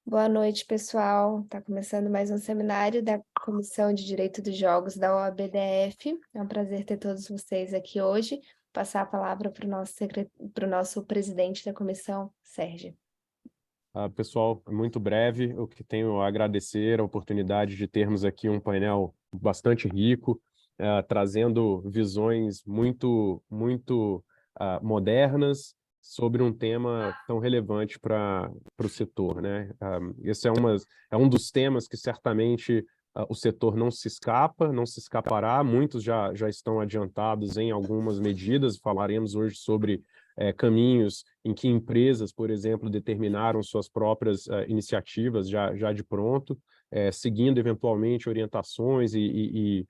Boa noite, pessoal. Está começando mais um seminário da Comissão de Direito dos Jogos da OABDF. É um prazer ter todos vocês aqui hoje. Passar a palavra para o nosso presidente da comissão, Sérgio. Pessoal, muito breve, eu que tenho a agradecer a oportunidade de termos aqui um painel bastante rico, trazendo visões muito modernas sobre um tema tão relevante para o setor, né? Esse é um dos temas que certamente o setor não se escapará, muitos já estão adiantados em algumas medidas, falaremos hoje sobre caminhos em que empresas, por exemplo, determinaram suas próprias iniciativas já de pronto, seguindo eventualmente orientações e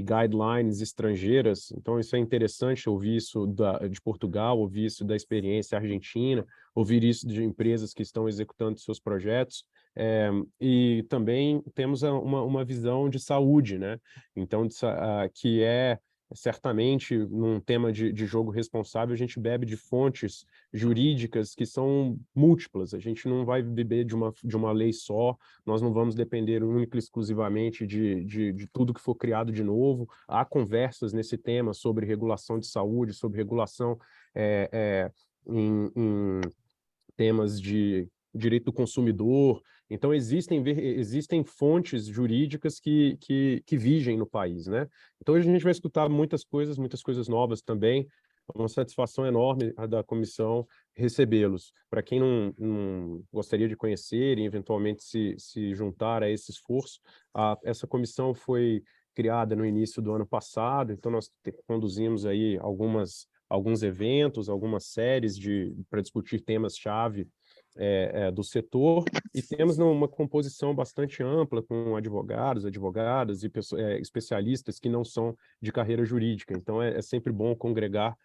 guidelines estrangeiras. Então, isso é interessante, ouvir isso de Portugal, ouvir isso da experiência argentina, ouvir isso de empresas que estão executando seus projetos. E também temos uma visão de saúde, né? Então, que é certamente, num tema de jogo responsável, a gente bebe de fontes jurídicas que são múltiplas. A gente não vai beber de uma lei só, nós não vamos depender única e exclusivamente de tudo que for criado de novo. Há conversas nesse tema sobre regulação de saúde, sobre regulação em temas de direito do consumidor. Então, existem fontes jurídicas que vigem no país, né? Então, hoje a gente vai escutar muitas coisas novas também. É uma satisfação enorme a da comissão recebê-los. Para quem não gostaria de conhecer e eventualmente se juntar a esse esforço, essa comissão foi criada no início do ano passado, então nós conduzimos aí alguns eventos, algumas séries para discutir temas-chave do setor, e temos uma composição bastante ampla com advogados, advogadas e especialistas que não são de carreira jurídica. Então, é sempre bom congregar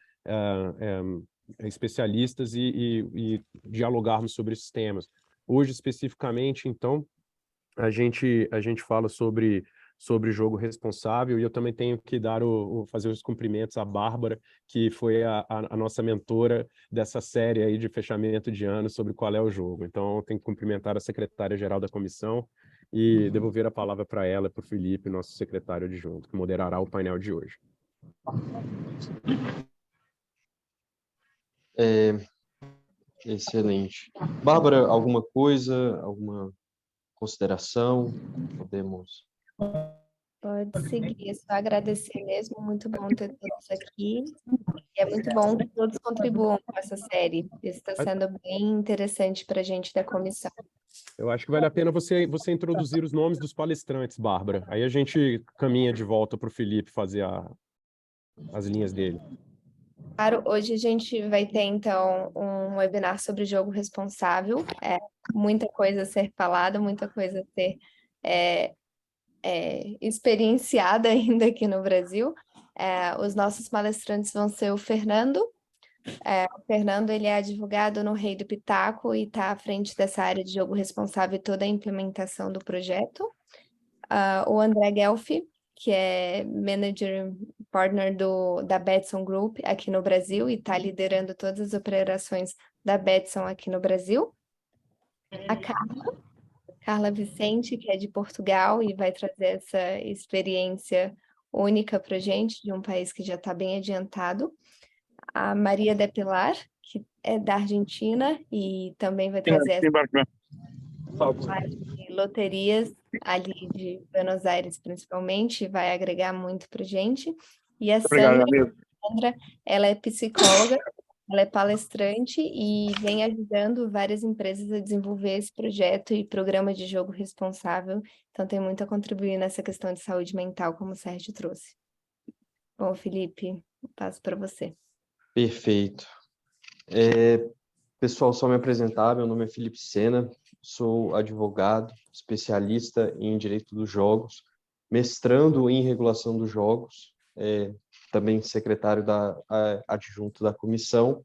especialistas e dialogarmos sobre esses temas. Hoje, especificamente, então, a gente fala sobre jogo responsável, e eu também tenho que fazer os cumprimentos à Bárbara, que foi a nossa mentora dessa série aí de fechamento de ano sobre qual é o jogo. Então, eu tenho que cumprimentar a secretária-geral da comissão e devolver a palavra para ela, para o Felipe, nosso secretário adjunto, que moderará o painel de hoje. Excelente. Bárbara, alguma coisa, alguma consideração? Podemos... Pode seguir, é só agradecer mesmo, muito bom ter todos aqui. E é muito bom que todos contribuam com essa série. Isso está sendo bem interessante para a gente da comissão. Eu acho que vale a pena você introduzir os nomes dos palestrantes, Bárbara. Aí a gente caminha de volta para o Felipe fazer as linhas dele. Claro, hoje a gente vai ter, então, um webinar sobre jogo responsável. Muita coisa a ser falada, muita coisa a ser experienciada ainda aqui no Brasil. Os nossos palestrantes vão ser o Fernando. O Fernando, ele é advogado no Rei do Pitaco e está à frente dessa área de jogo responsável e toda a implementação do projeto. O André Guelfi, que é Manager Partner da Betson Group aqui no Brasil e está liderando todas as operações da Betson aqui no Brasil. A Carla Vicente, que é de Portugal e vai trazer essa experiência única para a gente, de um país que já está bem adiantado. A Maria de Pilar, que é da Argentina e também vai trazer loterias ali de Buenos Aires, principalmente, vai agregar muito para a gente. E a Sandra, ela é psicóloga, ela é palestrante e vem ajudando várias empresas a desenvolver esse projeto e programa de jogo responsável. Então, tem muito a contribuir nessa questão de saúde mental, como o Sérgio trouxe. Bom, Felipe, passo para você. Perfeito. Pessoal, só me apresentar, meu nome é Felipe Sena, sou advogado, especialista em direito dos jogos, mestrando em regulação dos jogos, também secretário adjunto da comissão,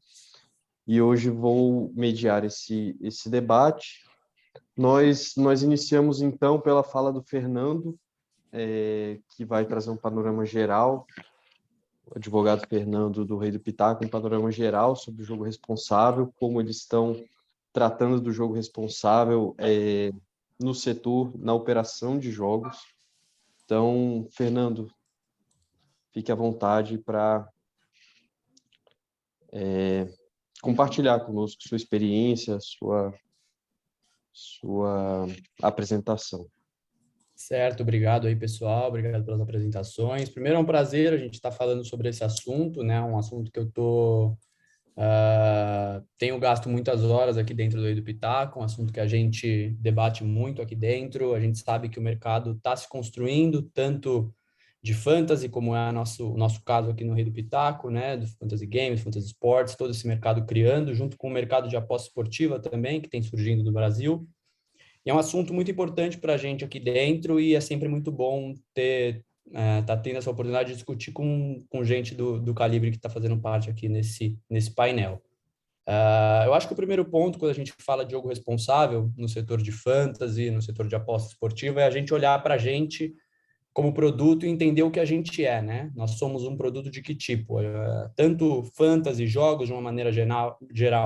e hoje vou mediar esse debate. Nós iniciamos, então, pela fala do Fernando, que vai trazer um panorama geral, o advogado Fernando do Rei do Pitaco, um panorama geral sobre o jogo responsável, como eles estão tratando do jogo responsável no setor, na operação de jogos. Então, Fernando, fique à vontade para compartilhar conosco sua experiência, sua apresentação. Certo, obrigado aí, pessoal, obrigado pelas apresentações. Primeiro, é um prazer a gente estar falando sobre esse assunto, né? Um assunto que eu tenho gasto muitas horas aqui dentro do Rei do Pitaco, um assunto que a gente debate muito aqui dentro. A gente sabe que o mercado está se construindo, tanto de fantasy, como é o nosso caso aqui no Rei do Pitaco, né? Do fantasy games, fantasy sports, todo esse mercado criando, junto com o mercado de aposta esportiva também, que tem surgindo no Brasil. E é um assunto muito importante para a gente aqui dentro e é sempre muito bom tá tendo essa oportunidade de discutir com gente do calibre que está fazendo parte aqui nesse painel. Eu acho que o primeiro ponto, quando a gente fala de jogo responsável no setor de fantasy, no setor de aposta esportiva, é a gente olhar para a gente como produto e entender o que a gente é, né? Nós somos um produto de que tipo? Tanto fantasy, jogos de uma maneira geral,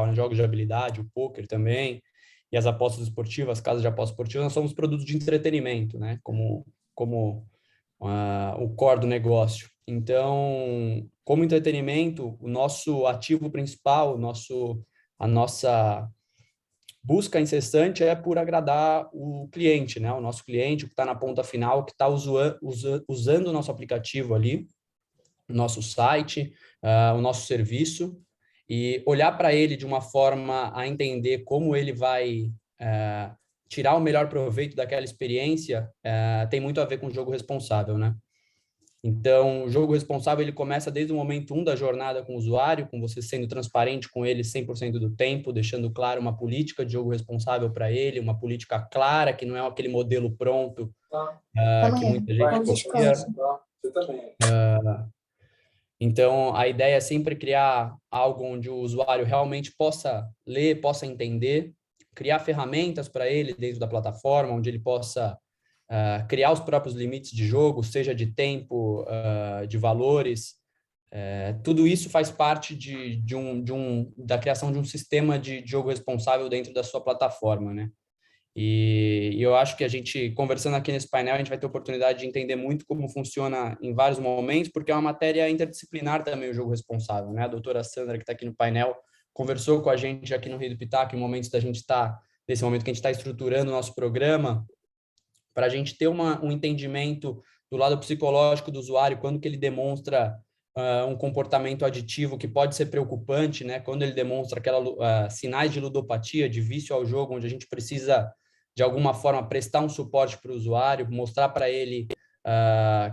né? Jogos de habilidade, o poker também, e as apostas esportivas, casas de apostas esportivas, nós somos produtos de entretenimento, né? Como o core do negócio. Então, como entretenimento, o nosso ativo principal, a nossa busca incessante é por agradar o cliente, né? O nosso cliente que está na ponta final, que está usando o nosso aplicativo ali, o nosso site, o nosso serviço, e olhar para ele de uma forma a entender como ele vai tirar o melhor proveito daquela experiência, tem muito a ver com o jogo responsável, né? Então, o jogo responsável, ele começa desde o momento 1 da jornada com o usuário, com você sendo transparente com ele 100% do tempo, deixando claro uma política de jogo responsável para ele, uma política clara, que não é aquele modelo pronto que muita gente copia. Você também. Então, a ideia é sempre criar algo onde o usuário realmente possa ler, possa entender, criar ferramentas para ele dentro da plataforma, onde ele possa criar os próprios limites de jogo, seja de tempo, de valores. Tudo isso faz parte da criação de um sistema de jogo responsável dentro da sua plataforma, né? E eu acho que a gente, conversando aqui nesse painel, a gente vai ter oportunidade de entender muito como funciona em vários momentos, porque é uma matéria interdisciplinar também o jogo responsável, né? A doutora Sandra, que está aqui no painel, conversou com a gente aqui no Rei do Pitaco, em momentos da gente estar, nesse momento que a gente está estruturando o nosso programa, para a gente ter um entendimento do lado psicológico do usuário, quando que ele demonstra um comportamento aditivo que pode ser preocupante, né? Quando ele demonstra sinais de ludopatia, de vício ao jogo, onde a gente precisa, de alguma forma, prestar um suporte para o usuário, mostrar para ele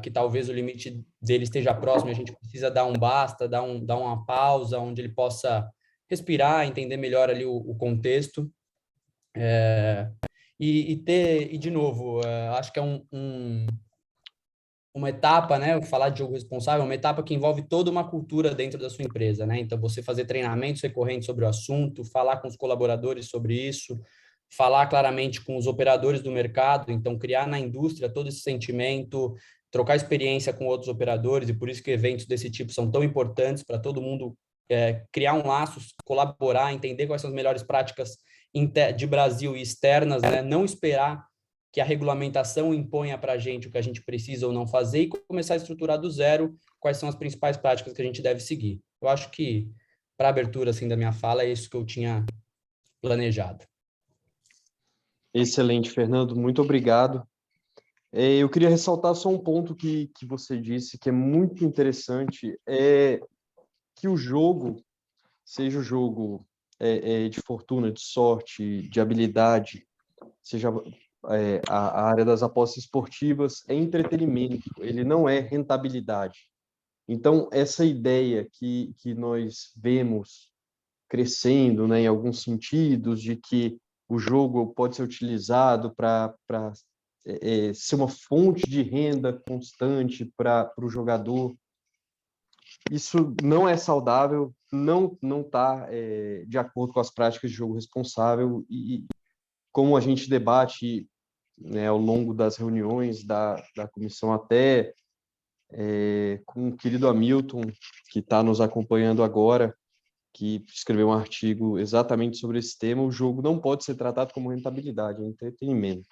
que talvez o limite dele esteja próximo, a gente precisa dar um basta, dar uma pausa, onde ele possa respirar, entender melhor ali o contexto. E de novo, acho que é uma etapa, né? Falar de jogo responsável, uma etapa que envolve toda uma cultura dentro da sua empresa, né? Então, você fazer treinamentos recorrentes sobre o assunto, falar com os colaboradores sobre isso, falar claramente com os operadores do mercado, então, criar na indústria todo esse sentimento, trocar experiência com outros operadores, e por isso que eventos desse tipo são tão importantes para todo mundo criar um laço, colaborar, entender quais são as melhores práticas de Brasil e externas, né? Não esperar que a regulamentação imponha para a gente o que a gente precisa ou não fazer e começar a estruturar do zero quais são as principais práticas que a gente deve seguir. Eu acho que, para a abertura assim, da minha fala, é isso que eu tinha planejado. Excelente, Fernando, muito obrigado. Eu queria ressaltar só um ponto que você disse, que é muito interessante, é que o jogo, seja o jogo de fortuna, de sorte, de habilidade, seja a área das apostas esportivas, é entretenimento, ele não é rentabilidade. Então, essa ideia que nós vemos crescendo, né, em alguns sentidos, de que o jogo pode ser utilizado para ser uma fonte de renda constante para o jogador, isso não é saudável, não está de acordo com as práticas de jogo responsável e como a gente debate, né, ao longo das reuniões da comissão, até com o querido Hamilton, que está nos acompanhando agora, que escreveu um artigo exatamente sobre esse tema. O jogo não pode ser tratado como rentabilidade, é entretenimento.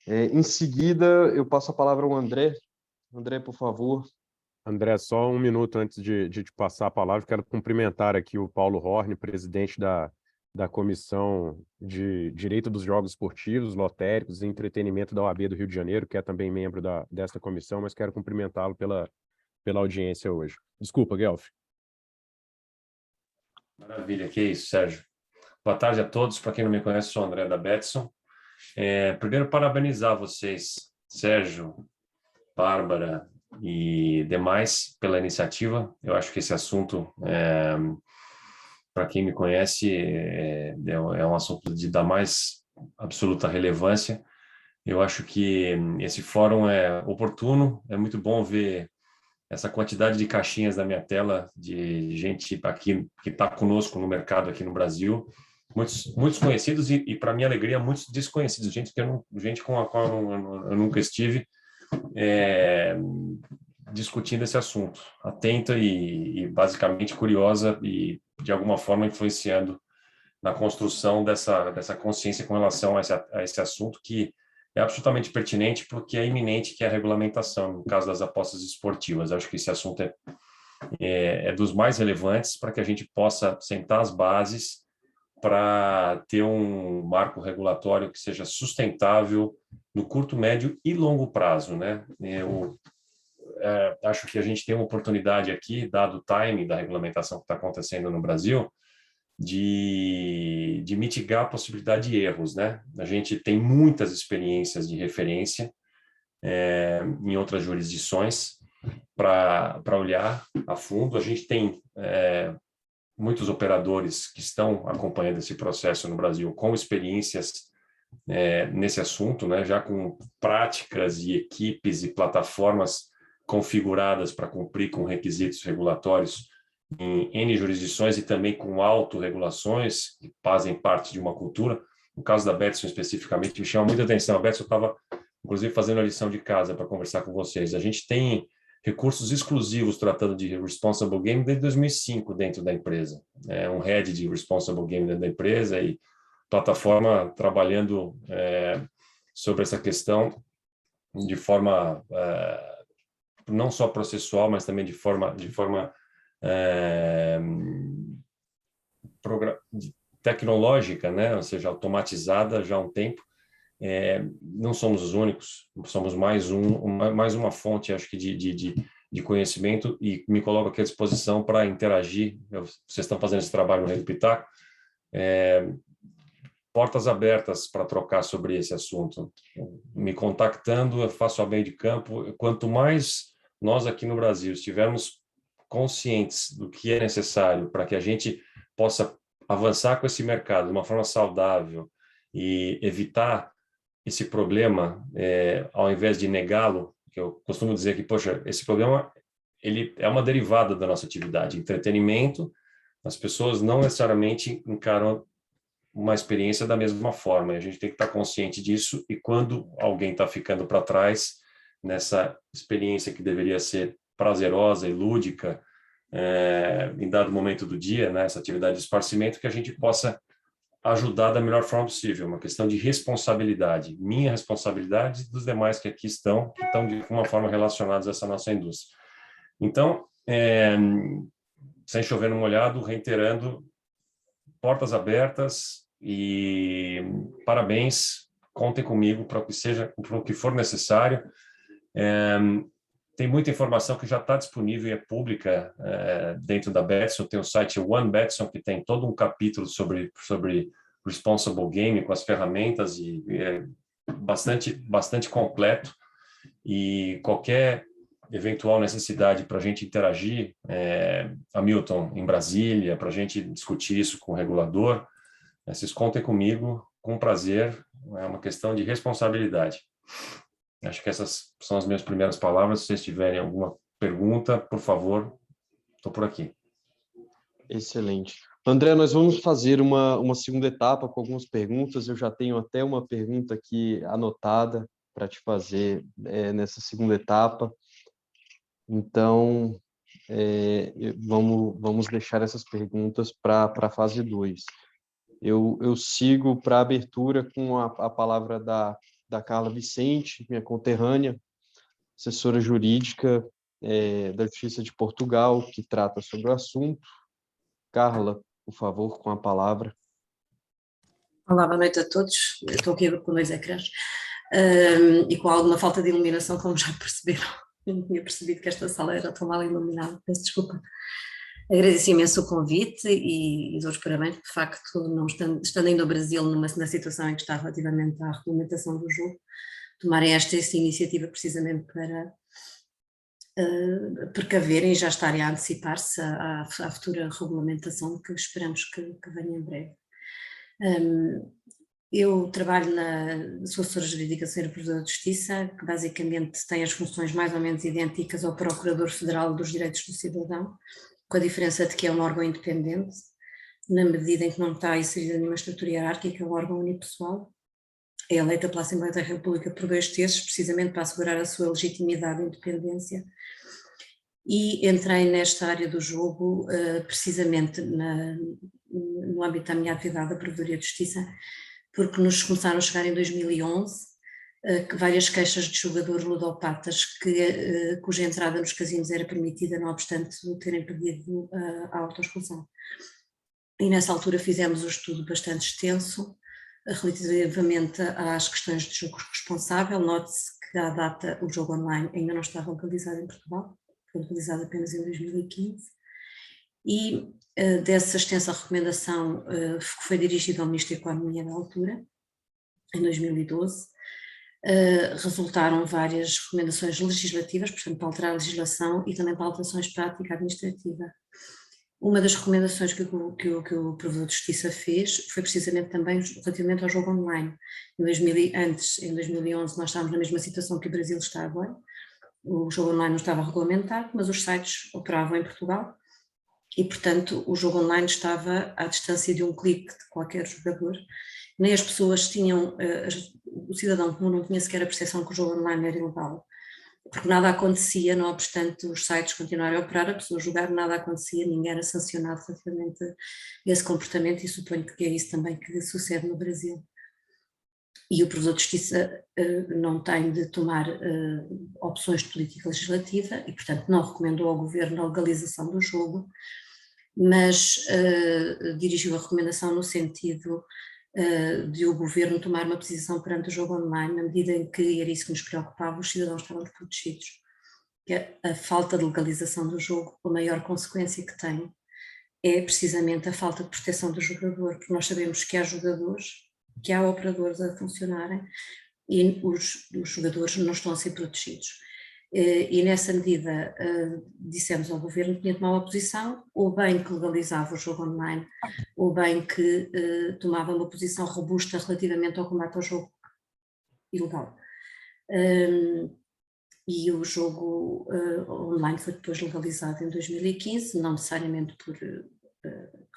Em seguida, eu passo a palavra ao André. André, por favor. André, só um minuto antes de te passar a palavra, quero cumprimentar aqui o Paulo Horn, presidente da Comissão de Direito dos Jogos Esportivos, Lotéricos e Entretenimento da OAB do Rio de Janeiro, que é também membro desta comissão, mas quero cumprimentá-lo pela audiência hoje. Desculpa, Guelph. Maravilha, que isso, Sérgio. Boa tarde a todos. Para quem não me conhece, sou o André da Betson. Primeiro, parabenizar vocês, Sérgio, Bárbara e demais, pela iniciativa. Eu acho que esse assunto, para quem me conhece, é um assunto da mais absoluta relevância. Eu acho que esse fórum é oportuno, é muito bom ver essa quantidade de caixinhas na minha tela de gente aqui que está conosco no mercado aqui no Brasil, muitos conhecidos e para minha alegria, muitos desconhecidos, gente com a qual eu nunca estive, discutindo esse assunto, atenta e basicamente curiosa e de alguma forma influenciando na construção dessa consciência com relação a esse assunto que é absolutamente pertinente porque é iminente, que é a regulamentação, no caso das apostas esportivas. Acho que esse assunto é dos mais relevantes para que a gente possa sentar as bases para ter um marco regulatório que seja sustentável no curto, médio e longo prazo, né? Eu acho que a gente tem uma oportunidade aqui, dado o time da regulamentação que está acontecendo no Brasil, de mitigar a possibilidade de erros, né? A gente tem muitas experiências de referência em outras jurisdições para olhar a fundo. A gente tem muitos operadores que estão acompanhando esse processo no Brasil com experiências nesse assunto, né? Já com práticas e equipes e plataformas configuradas para cumprir com requisitos regulatórios em N jurisdições e também com autorregulações que fazem parte de uma cultura. No caso da Betson especificamente, me chama muita atenção. A Betson estava, inclusive, fazendo a lição de casa para conversar com vocês. A gente tem recursos exclusivos tratando de Responsible Game desde 2005 dentro da empresa. Um head de Responsible Game dentro da empresa e plataforma trabalhando sobre essa questão de forma não só processual, mas também de forma tecnológica, né? Ou seja, automatizada já há um tempo. Não somos os únicos, somos mais uma fonte, acho que, de conhecimento e me coloco aqui à disposição para interagir. Vocês estão fazendo esse trabalho no Rei do Pitaco, portas abertas para trocar sobre esse assunto. Me contactando, eu faço a meio de campo. Quanto mais nós aqui no Brasil estivermos conscientes do que é necessário para que a gente possa avançar com esse mercado de uma forma saudável e evitar esse problema, ao invés de negá-lo, que eu costumo dizer que, poxa, esse problema ele é uma derivada da nossa atividade, entretenimento. As pessoas não necessariamente encaram uma experiência da mesma forma, e a gente tem que estar consciente disso, e quando alguém está ficando para trás nessa experiência que deveria ser prazerosa e lúdica, em dado momento do dia, né, essa atividade de esparcimento, que a gente possa ajudar da melhor forma possível, uma questão de responsabilidade, minha responsabilidade e dos demais que aqui estão, que estão de alguma forma relacionados a essa nossa indústria. Então, sem chover no molhado, reiterando, portas abertas e parabéns, contem comigo para o que for necessário. Tem muita informação que já está disponível e é pública dentro da Betson. Tem o site One Betson, que tem todo um capítulo sobre Responsible Game, com as ferramentas, e é bastante completo. E qualquer eventual necessidade para a gente interagir, Hamilton, em Brasília, para a gente discutir isso com o regulador, vocês contem comigo, com prazer. É uma questão de responsabilidade. Acho que essas são as minhas primeiras palavras. Se vocês tiverem alguma pergunta, por favor, estou por aqui. Excelente. André, nós vamos fazer uma segunda etapa com algumas perguntas. Eu já tenho até uma pergunta aqui anotada para te fazer nessa segunda etapa. Então, vamos deixar essas perguntas para a fase 2. Eu sigo para a abertura com a palavra da Carla Vicente, minha conterrânea, assessora jurídica da Justiça de Portugal, que trata sobre o assunto. Carla, por favor, com a palavra. Olá, boa noite a todos. Eu estou aqui com 2 ecrãs e com alguma falta de iluminação, como já perceberam. Eu não tinha percebido que esta sala era tão mal iluminada, peço desculpa. Agradeço imenso o convite e dou os parabéns, de facto, não estando ainda o Brasil na situação em que está relativamente à regulamentação do jogo, tomarem esta iniciativa precisamente para precaverem e já estarem a antecipar-se à futura regulamentação que esperamos que venha em breve. Eu trabalho sou assessora jurídica do Senhor Provedor de Justiça, que basicamente tem as funções mais ou menos idênticas ao Procurador Federal dos Direitos do Cidadão, com a diferença de que é um órgão independente, na medida em que não está inserida em nenhuma estrutura hierárquica, é um órgão unipessoal. É eleita pela Assembleia da República por 2/3, precisamente para assegurar a sua legitimidade e independência. E entrei nesta área do jogo precisamente no âmbito da minha atividade da Provedoria de Justiça, porque nos começaram a chegar em 2011 várias queixas de jogadores ludopatas cuja entrada nos casinos era permitida, não obstante terem pedido a autoexpulsão. E nessa altura fizemos um estudo bastante extenso relativamente às questões de jogo responsável. Note-se que à data o jogo online ainda não estava legalizado em Portugal, foi legalizado apenas em 2015, e dessa extensa recomendação que foi dirigida ao Ministro da Economia na altura, em 2012, resultaram várias recomendações legislativas, portanto para alterar a legislação e também para alterações prática administrativa. Uma das recomendações que o Provedor de Justiça fez foi precisamente também relativamente ao jogo online. Em 2011 nós estávamos na mesma situação que o Brasil está agora, o jogo online não estava regulamentado, mas os sites operavam em Portugal e, portanto, o jogo online estava à distância de um clique de qualquer jogador. Nem as pessoas tinham, o cidadão comum não tinha sequer a percepção que o jogo online era ilegal, porque nada acontecia, não obstante os sites continuarem a operar, a pessoa jogar, nada acontecia, ninguém era sancionado relativamente a esse comportamento, e suponho que é isso também que sucede no Brasil. E o Provedor de Justiça não tem de tomar opções de política legislativa e, portanto, não recomendou ao Governo a legalização do jogo, mas dirigiu a recomendação no sentido de o Governo tomar uma posição perante o jogo online, na medida em que era isso que nos preocupava, os cidadãos estavam desprotegidos. Que a falta de legalização do jogo, a maior consequência que tem é precisamente a falta de proteção do jogador, porque nós sabemos que há jogadores, que há operadores a funcionarem e os jogadores não estão a ser protegidos. E nessa medida dissemos ao Governo que tinha de tomar uma posição, ou bem que legalizava o jogo online, ou bem que tomava uma posição robusta relativamente ao combate ao jogo ilegal. E o jogo online foi depois legalizado em 2015, não necessariamente por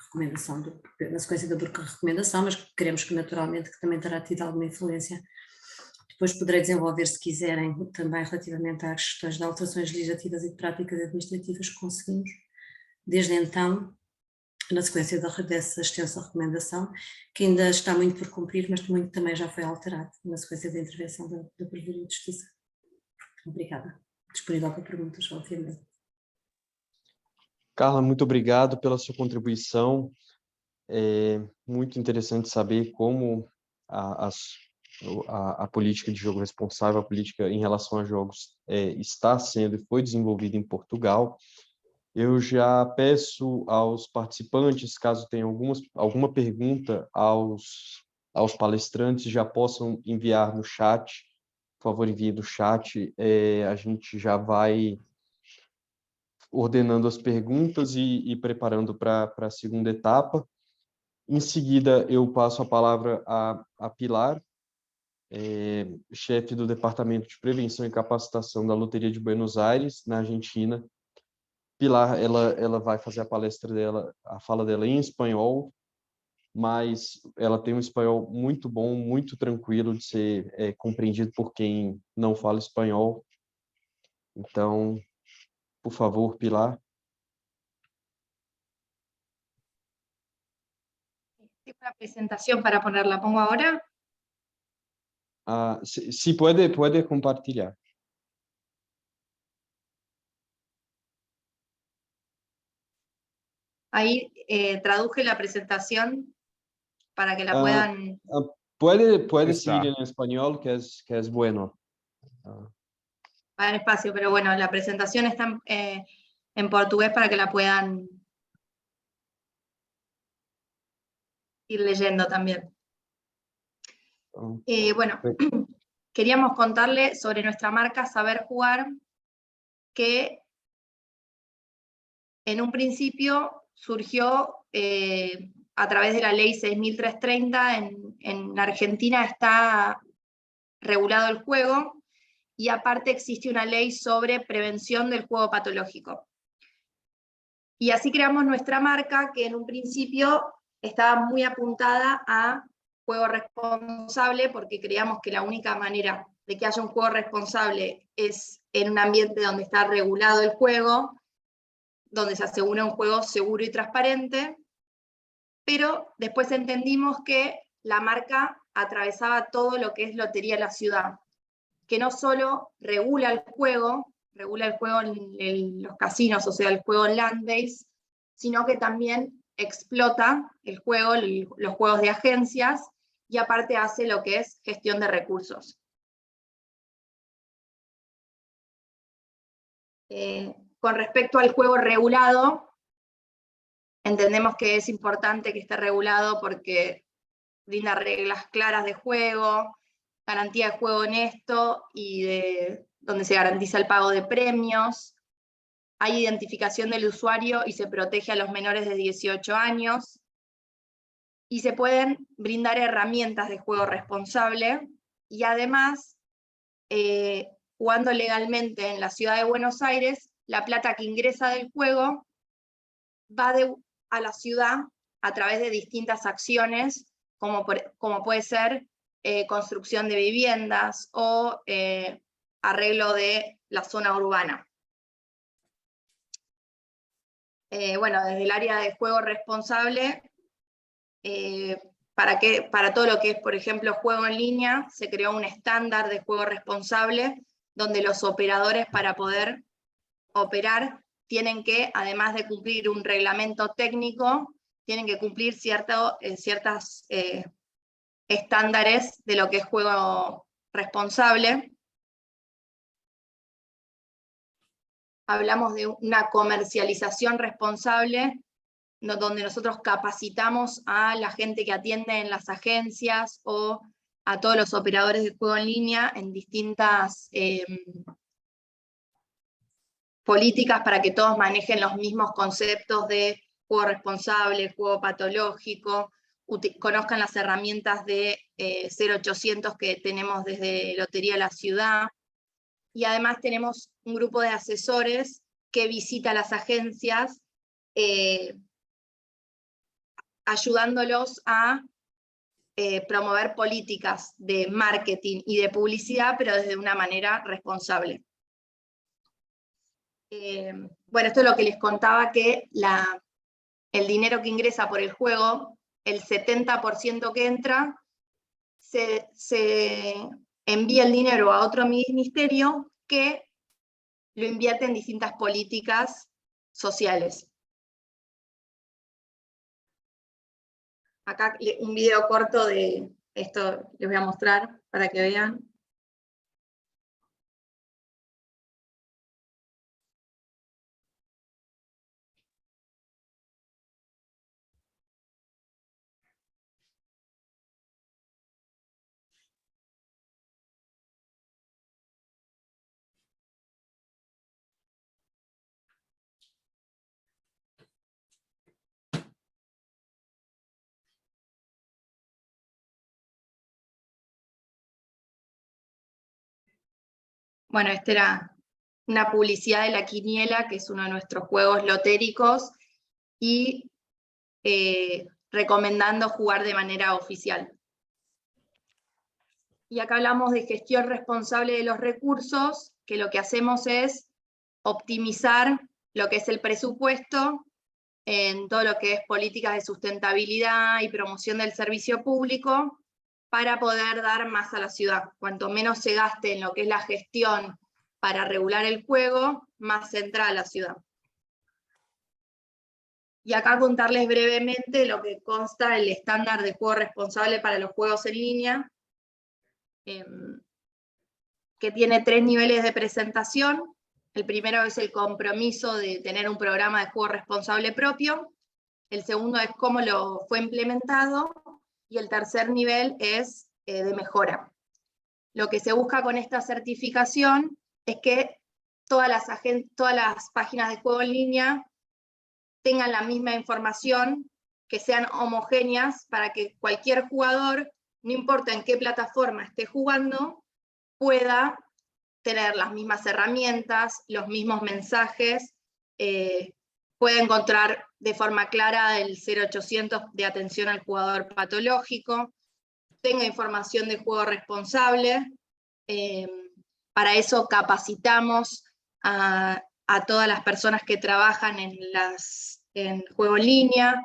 recomendação, na sequência da recomendação, mas queremos que naturalmente que também terá tido alguma influência. Depois poderei desenvolver, se quiserem, também relativamente às questões de alterações legislativas e de práticas administrativas que conseguimos. Desde então, na sequência dessa extensa recomendação, que ainda está muito por cumprir, mas muito também já foi alterado na sequência da intervenção da Provedoria de Justiça. Obrigada. Disponível para perguntas, obviamente. Carla, muito obrigado pela sua contribuição. É muito interessante saber como a política de jogo responsável, a política em relação a jogos está sendo e foi desenvolvida em Portugal. Eu já peço aos participantes, caso tenham alguma pergunta aos palestrantes, já possam enviar no chat. Por favor, envie no chat. A gente já vai ordenando as perguntas e preparando para a segunda etapa. Em seguida, eu passo a palavra a Pilar, chefe do Departamento de Prevenção e Capacitação da Loteria de Buenos Aires, na Argentina. Pilar, ela vai fazer a fala dela em espanhol, mas ela tem um espanhol muito bom, muito tranquilo de ser compreendido por quem não fala espanhol. Então, por favor, Pilar. Tengo una presentación para ponerla, ¿pongo ahora? Sí, puede compartir. Ahí traduje la presentación para que la puedan... Puede Está. seguir en español, que es bueno. Va en espacio, pero bueno, la presentación está en portugués para que la puedan ir leyendo también. Bueno, queríamos contarle sobre nuestra marca Saber Jugar, que en un principio surgió a través de la ley 6330. En Argentina está regulado el juego, y aparte existe una ley sobre prevención del juego patológico. Y así creamos nuestra marca, que en un principio estaba muy apuntada a juego responsable, porque creíamos que la única manera de que haya un juego responsable es en un ambiente donde está regulado el juego, donde se asegura un juego seguro y transparente, pero después entendimos que la marca atravesaba todo lo que es Lotería de la Ciudad, que no solo regula el juego en los casinos, o sea, el juego en land-based, sino que también explota el juego, los juegos de agencias, y aparte hace lo que es gestión de recursos. Con respecto al juego regulado, entendemos que es importante que esté regulado porque brinda reglas claras de juego, garantía de juego honesto y donde se garantiza el pago de premios, hay identificación del usuario y se protege a los menores de 18 años, y se pueden brindar herramientas de juego responsable, y además, jugando legalmente en la ciudad de Buenos Aires, la plata que ingresa del juego va a la ciudad a través de distintas acciones, como puede ser construcción de viviendas o arreglo de la zona urbana. Bueno, desde el área de juego responsable, para todo lo que es, por ejemplo, juego en línea, se creó un estándar de juego responsable, donde los operadores, para poder operar, tienen que, además de cumplir un reglamento técnico, tienen que cumplir ciertos estándares de lo que es juego responsable. Hablamos de una comercialización responsable, donde nosotros capacitamos a la gente que atiende en las agencias o a todos los operadores de juego en línea en distintas políticas para que todos manejen los mismos conceptos de juego responsable, juego patológico, conozcan las herramientas de 0800 que tenemos desde Lotería de la Ciudad, y además tenemos un grupo de asesores que visita las agencias ayudándolos a promover políticas de marketing y de publicidad, pero desde una manera responsable. Bueno, esto es lo que les contaba, que el dinero que ingresa por el juego, el 70% que entra, se envía el dinero a otro ministerio que lo invierte en distintas políticas sociales. Acá un video corto de esto les voy a mostrar para que vean. Bueno, esta era una publicidad de la Quiniela, que es uno de nuestros juegos lotéricos, y recomendando jugar de manera oficial. Y acá hablamos de gestión responsable de los recursos, que lo que hacemos es optimizar lo que es el presupuesto en todo lo que es políticas de sustentabilidad y promoción del servicio público para poder dar más a la ciudad. Cuanto menos se gaste en lo que es la gestión para regular el juego, más entra a la ciudad. Y acá contarles brevemente lo que consta el estándar de juego responsable para los juegos en línea, que tiene 3 niveles de presentación. El primero es el compromiso de tener un programa de juego responsable propio. El segundo es cómo lo fue implementado. Y el tercer nivel es de mejora. Lo que se busca con esta certificación es que todas las páginas de juego en línea tengan la misma información, que sean homogéneas para que cualquier jugador, no importa en qué plataforma esté jugando, pueda tener las mismas herramientas, los mismos mensajes, pueda encontrar de forma clara el 0800 de atención al jugador patológico, tenga información de juego responsable. Para eso capacitamos a todas las personas que trabajan en juego en línea.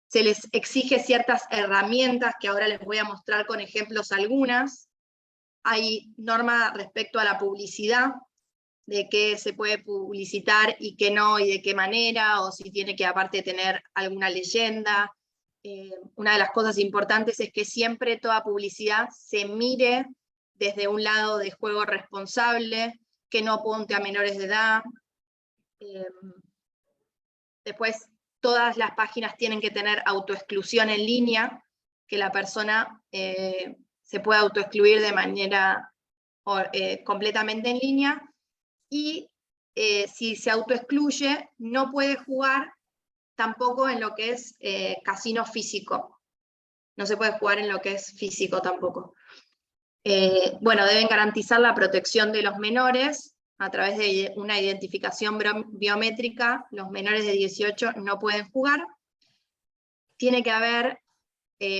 Se les exige ciertas herramientas que ahora les voy a mostrar con ejemplos algunas. Hay normas respecto a la publicidad, de qué se puede publicitar y qué no, y de qué manera, o si tiene que aparte tener alguna leyenda. Una de las cosas importantes es que siempre toda publicidad se mire desde un lado de juego responsable, que no apunte a menores de edad. Después, todas las páginas tienen que tener autoexclusión en línea, que la persona se pueda autoexcluir de manera completamente en línea, y si se autoexcluye, no puede jugar tampoco en lo que es casino físico. No se puede jugar en lo que es físico tampoco. Bueno, deben garantizar la protección de los menores a través de una identificación biométrica. Los menores de 18 no pueden jugar. Tiene que haber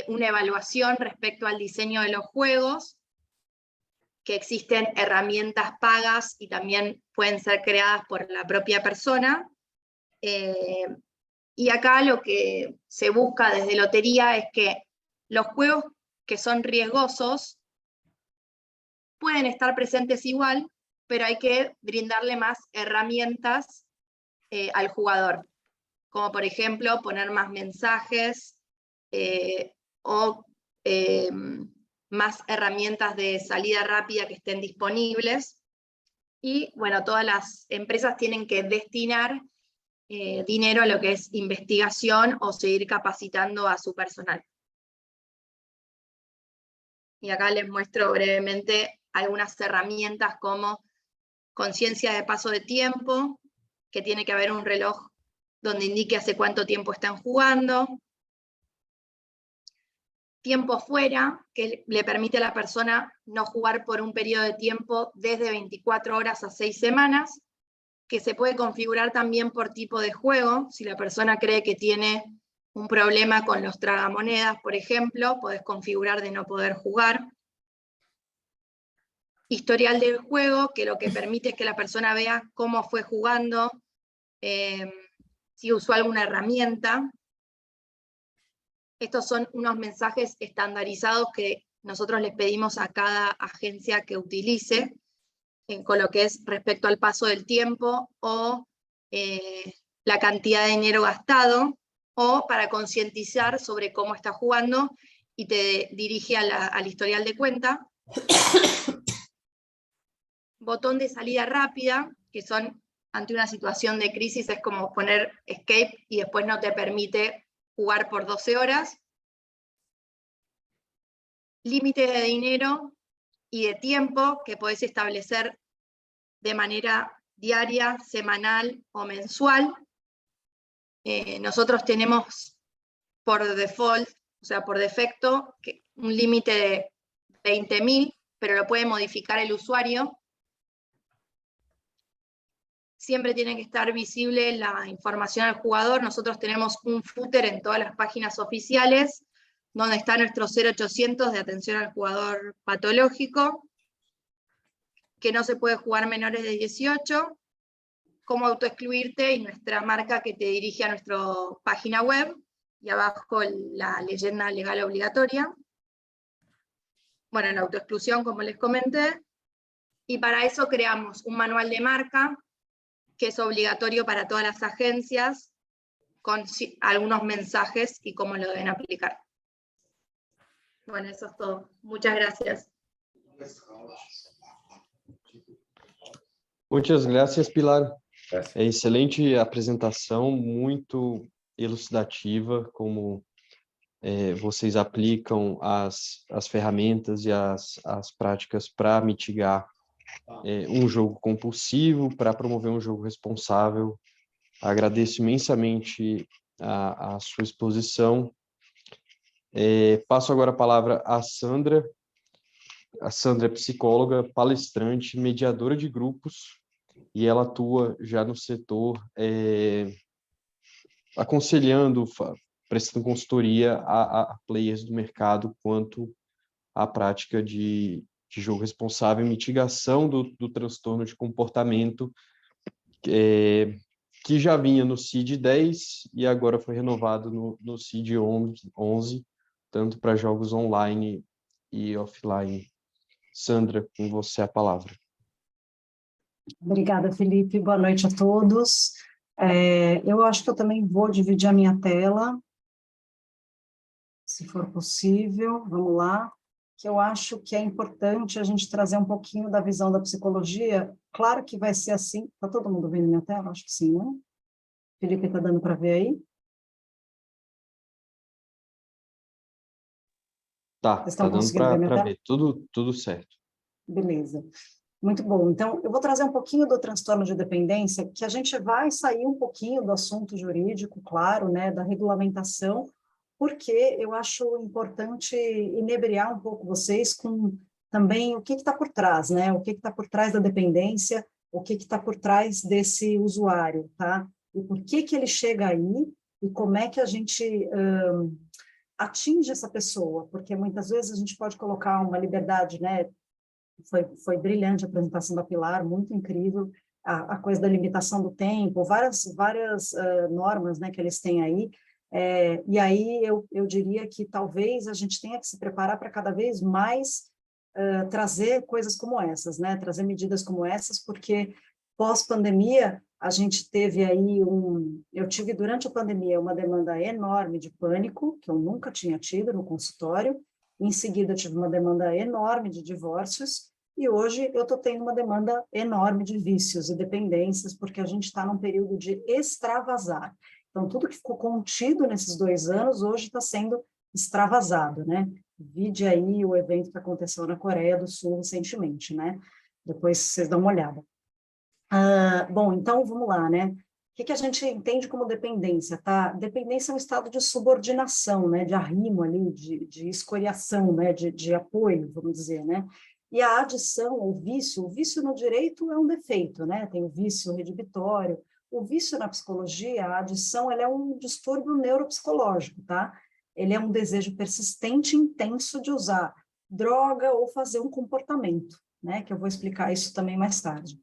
una evaluación respecto al diseño de los juegos, que existen herramientas pagas y también pueden ser creadas por la propia persona. Y acá lo que se busca desde Lotería es que los juegos que son riesgosos pueden estar presentes igual, pero hay que brindarle más herramientas al jugador, como por ejemplo poner más mensajes o más herramientas de salida rápida que estén disponibles. Y bueno, todas las empresas tienen que destinar dinero a lo que es investigación o seguir capacitando a su personal. Y acá les muestro brevemente algunas herramientas como conciencia de paso de tiempo, que tiene que haber un reloj donde indique hace cuánto tiempo están jugando. Tiempo fuera, que le permite a la persona no jugar por un periodo de tiempo desde 24 horas a 6 semanas, que se puede configurar también por tipo de juego. Si la persona cree que tiene un problema con los tragamonedas, por ejemplo, podés configurar de no poder jugar. Historial del juego, que lo que permite es que la persona vea cómo fue jugando, si usó alguna herramienta. Estos son unos mensajes estandarizados que nosotros les pedimos a cada agencia que utilice, con lo que es respecto al paso del tiempo o la cantidad de dinero gastado, o para concientizar sobre cómo está jugando y te dirige al historial de cuenta. Botón de salida rápida, que son ante una situación de crisis, es como poner escape y después no te permite jugar por 12 horas. Límites de dinero y de tiempo que podés establecer de manera diaria, semanal o mensual. Nosotros tenemos por default, o sea, por defecto, un límite de 20.000, pero lo puede modificar el usuario. Siempre tiene que estar visible la información al jugador. Nosotros tenemos un footer en todas las páginas oficiales, donde está nuestro 0800 de atención al jugador patológico, que no se puede jugar menores de 18, cómo autoexcluirte y nuestra marca que te dirige a nuestra página web y abajo la leyenda legal obligatoria. Bueno, la autoexclusión, como les comenté, y para eso creamos un manual de marca que es obligatorio para todas las agencias con algunos mensajes y cómo lo deben aplicar. Bueno, eso es todo. Muchas gracias. Muitas graças, Pilar. Graças. Excelente apresentação, muito elucidativa, como vocês aplicam as ferramentas e as práticas para mitigar um jogo compulsivo, para promover um jogo responsável. Agradeço imensamente a sua exposição. Passo agora a palavra à Sandra. A Sandra é psicóloga, palestrante, mediadora de grupos, e ela atua já no setor aconselhando, prestando consultoria a players do mercado quanto à prática de jogo responsável e mitigação do transtorno de comportamento, que já vinha no CID 10 e agora foi renovado no CID 11, tanto para jogos online e offline. Sandra, com você a palavra. Obrigada, Felipe. Boa noite a todos. Eu acho que eu também vou dividir a minha tela, se for possível. Vamos lá. Que eu acho que é importante a gente trazer um pouquinho da visão da psicologia. Claro que vai ser assim. Está todo mundo vendo minha tela? Acho que sim, né? Felipe, está dando para ver aí? Tá dando para ver. Tudo certo. Beleza. Muito bom. Então, eu vou trazer um pouquinho do transtorno de dependência, que a gente vai sair um pouquinho do assunto jurídico, claro, né, da regulamentação, porque eu acho importante inebriar um pouco vocês com também o que está por trás, né? O que está por trás da dependência, o que está por trás desse usuário, tá? E por que ele chega aí e como é que a gente atinge essa pessoa, porque muitas vezes a gente pode colocar uma liberdade, né? Foi brilhante a apresentação da Pilar, muito incrível, a coisa da limitação do tempo, várias normas, né, que eles têm aí, e aí eu diria que talvez a gente tenha que se preparar para cada vez mais trazer coisas como essas, né, trazer medidas como essas, porque pós-pandemia a gente teve aí eu tive durante a pandemia uma demanda enorme de pânico, que eu nunca tinha tido no consultório. Em seguida, eu tive uma demanda enorme de divórcios, e hoje eu estou tendo uma demanda enorme de vícios e dependências, porque a gente está num período de extravasar. Então, tudo que ficou contido nesses 2 anos, hoje está sendo extravasado, né? Vide aí o evento que aconteceu na Coreia do Sul recentemente, né? Depois vocês dão uma olhada. Bom, então, vamos lá, né? O que a gente entende como dependência, tá? Dependência é um estado de subordinação, né? De arrimo ali, de escoriação, né? De apoio, vamos dizer, né? E a adição, o vício no direito é um defeito, né? Tem o vício redibitório. O vício na psicologia, a adição, ela é um distúrbio neuropsicológico, tá? Ele é um desejo persistente e intenso de usar droga ou fazer um comportamento, né? Que eu vou explicar isso também mais tarde.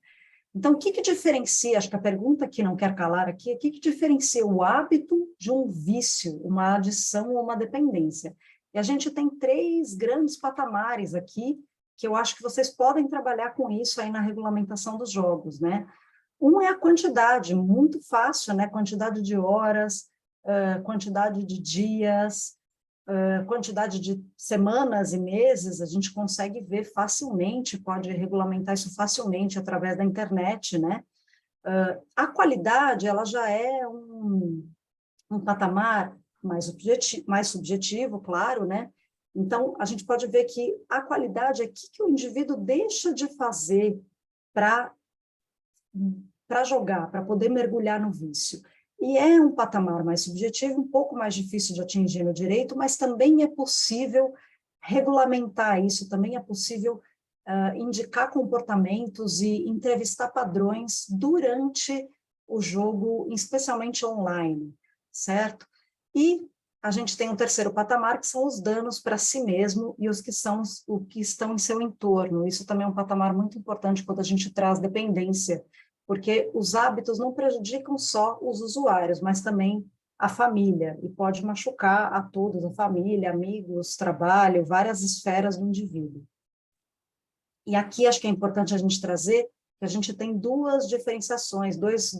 Então, o que diferencia, acho que a pergunta que não quer calar aqui, é o que diferencia o hábito de um vício, uma adição ou uma dependência? E a gente tem 3 grandes patamares aqui, que eu acho que vocês podem trabalhar com isso aí na regulamentação dos jogos, né? Um é a quantidade, muito fácil, né? Quantidade de horas, quantidade de dias, quantidade de semanas e meses, a gente consegue ver facilmente, pode regulamentar isso facilmente através da internet, né? A qualidade, ela já é um patamar mais subjetivo, claro, né? Então, a gente pode ver que a qualidade é o que o indivíduo deixa de fazer para jogar, para poder mergulhar no vício. E é um patamar mais subjetivo, um pouco mais difícil de atingir no direito, mas também é possível regulamentar isso, também é possível indicar comportamentos e entrevistar padrões durante o jogo, especialmente online, certo? E a gente tem um terceiro patamar, que são os danos para si mesmo e os que estão em seu entorno. Isso também é um patamar muito importante quando a gente traz dependência porque os hábitos não prejudicam só os usuários, mas também a família, e pode machucar a todos, a família, amigos, trabalho, várias esferas do indivíduo. E aqui acho que é importante a gente trazer que a gente tem duas diferenciações, dois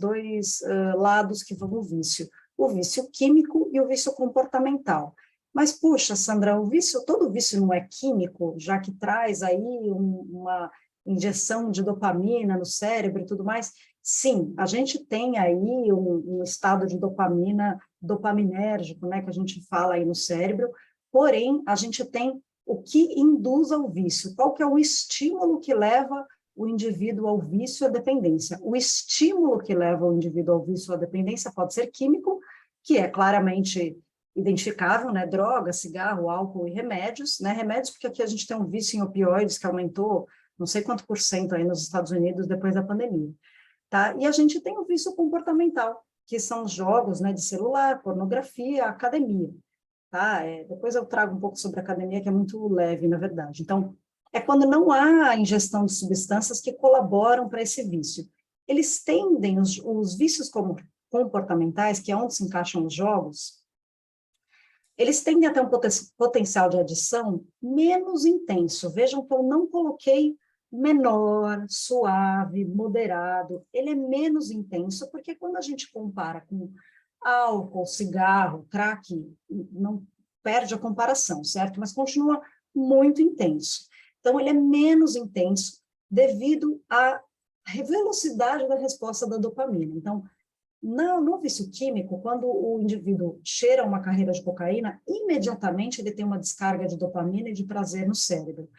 lados que vão no vício. O vício químico e o vício comportamental. Mas, puxa, Sandra, todo vício não é químico, já que traz aí uma injeção de dopamina no cérebro e tudo mais? Sim, a gente tem aí um estado de dopamina, dopaminérgico, né, que a gente fala aí no cérebro, porém, a gente tem o que induz ao vício, qual que é o estímulo que leva o indivíduo ao vício e à dependência. O estímulo que leva o indivíduo ao vício ou à dependência pode ser químico, que é claramente identificável, né? Droga, cigarro, álcool e remédios, né? Remédios, porque aqui a gente tem um vício em opioides que aumentou não sei quanto % aí nos Estados Unidos depois da pandemia, tá? E a gente tem o vício comportamental, que são os jogos, né, de celular, pornografia, academia, tá? Depois eu trago um pouco sobre a academia, que é muito leve, na verdade. Então, é quando não há ingestão de substâncias que colaboram para esse vício. Eles tendem, os vícios comportamentais, que é onde se encaixam os jogos, eles tendem a ter um potencial de adição menos intenso. Vejam que eu não coloquei menor, suave, moderado. Ele é menos intenso, porque quando a gente compara com álcool, cigarro, crack, não perde a comparação, certo? Mas continua muito intenso. Então, ele é menos intenso devido à velocidade da resposta da dopamina. Então, no vício químico, quando o indivíduo cheira uma carreira de cocaína, imediatamente ele tem uma descarga de dopamina e de prazer no cérebro.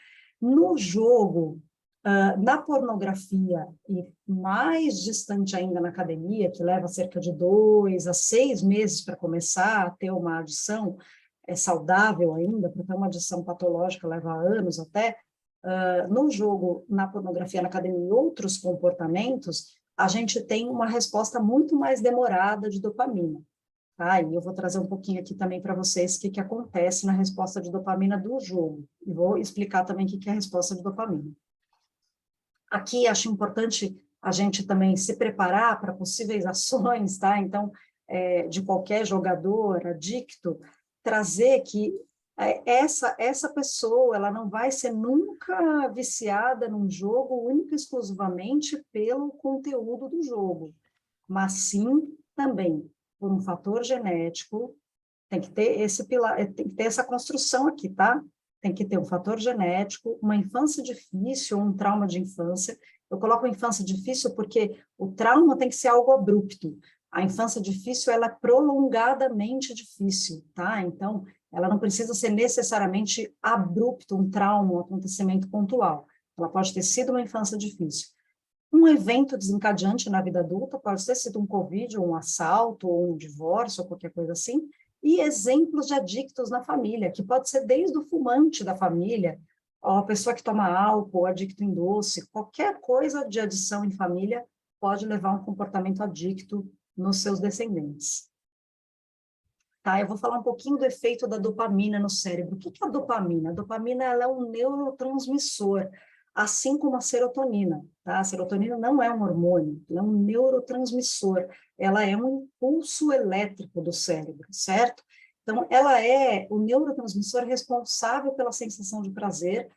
No jogo, na pornografia e mais distante ainda na academia, que leva cerca de 2 a 6 meses para começar a ter uma adição saudável ainda, porque uma adição patológica leva anos até, no jogo, na pornografia, na academia e outros comportamentos, a gente tem uma resposta muito mais demorada de dopamina. Tá? E eu vou trazer um pouquinho aqui também para vocês o que acontece na resposta de dopamina do jogo. E vou explicar também o que é a resposta de dopamina. Aqui acho importante a gente também se preparar para possíveis ações, tá? Então, de qualquer jogador adicto, trazer que essa pessoa, ela não vai ser nunca viciada num jogo única e exclusivamente pelo conteúdo do jogo, mas sim também por um fator genético. Tem que ter tem que ter essa construção aqui, tá? Tem que ter um fator genético, uma infância difícil, um trauma de infância. Eu coloco infância difícil porque o trauma tem que ser algo abrupto. A infância difícil, ela é prolongadamente difícil, tá? Então, ela não precisa ser necessariamente abrupto, um trauma, um acontecimento pontual. Ela pode ter sido uma infância difícil. Um evento desencadeante na vida adulta pode ter sido um Covid, ou um assalto, ou um divórcio, ou qualquer coisa assim. E exemplos de adictos na família, que pode ser desde o fumante da família, a pessoa que toma álcool, adicto em doce, qualquer coisa de adição em família pode levar a um comportamento adicto nos seus descendentes. Tá, eu vou falar um pouquinho do efeito da dopamina no cérebro. O que é a dopamina? A dopamina, ela é um neurotransmissor, assim como a serotonina. Tá? A serotonina não é um hormônio, ela é um neurotransmissor. Ela é um impulso elétrico do cérebro, certo? Então, ela é o neurotransmissor responsável pela sensação de prazer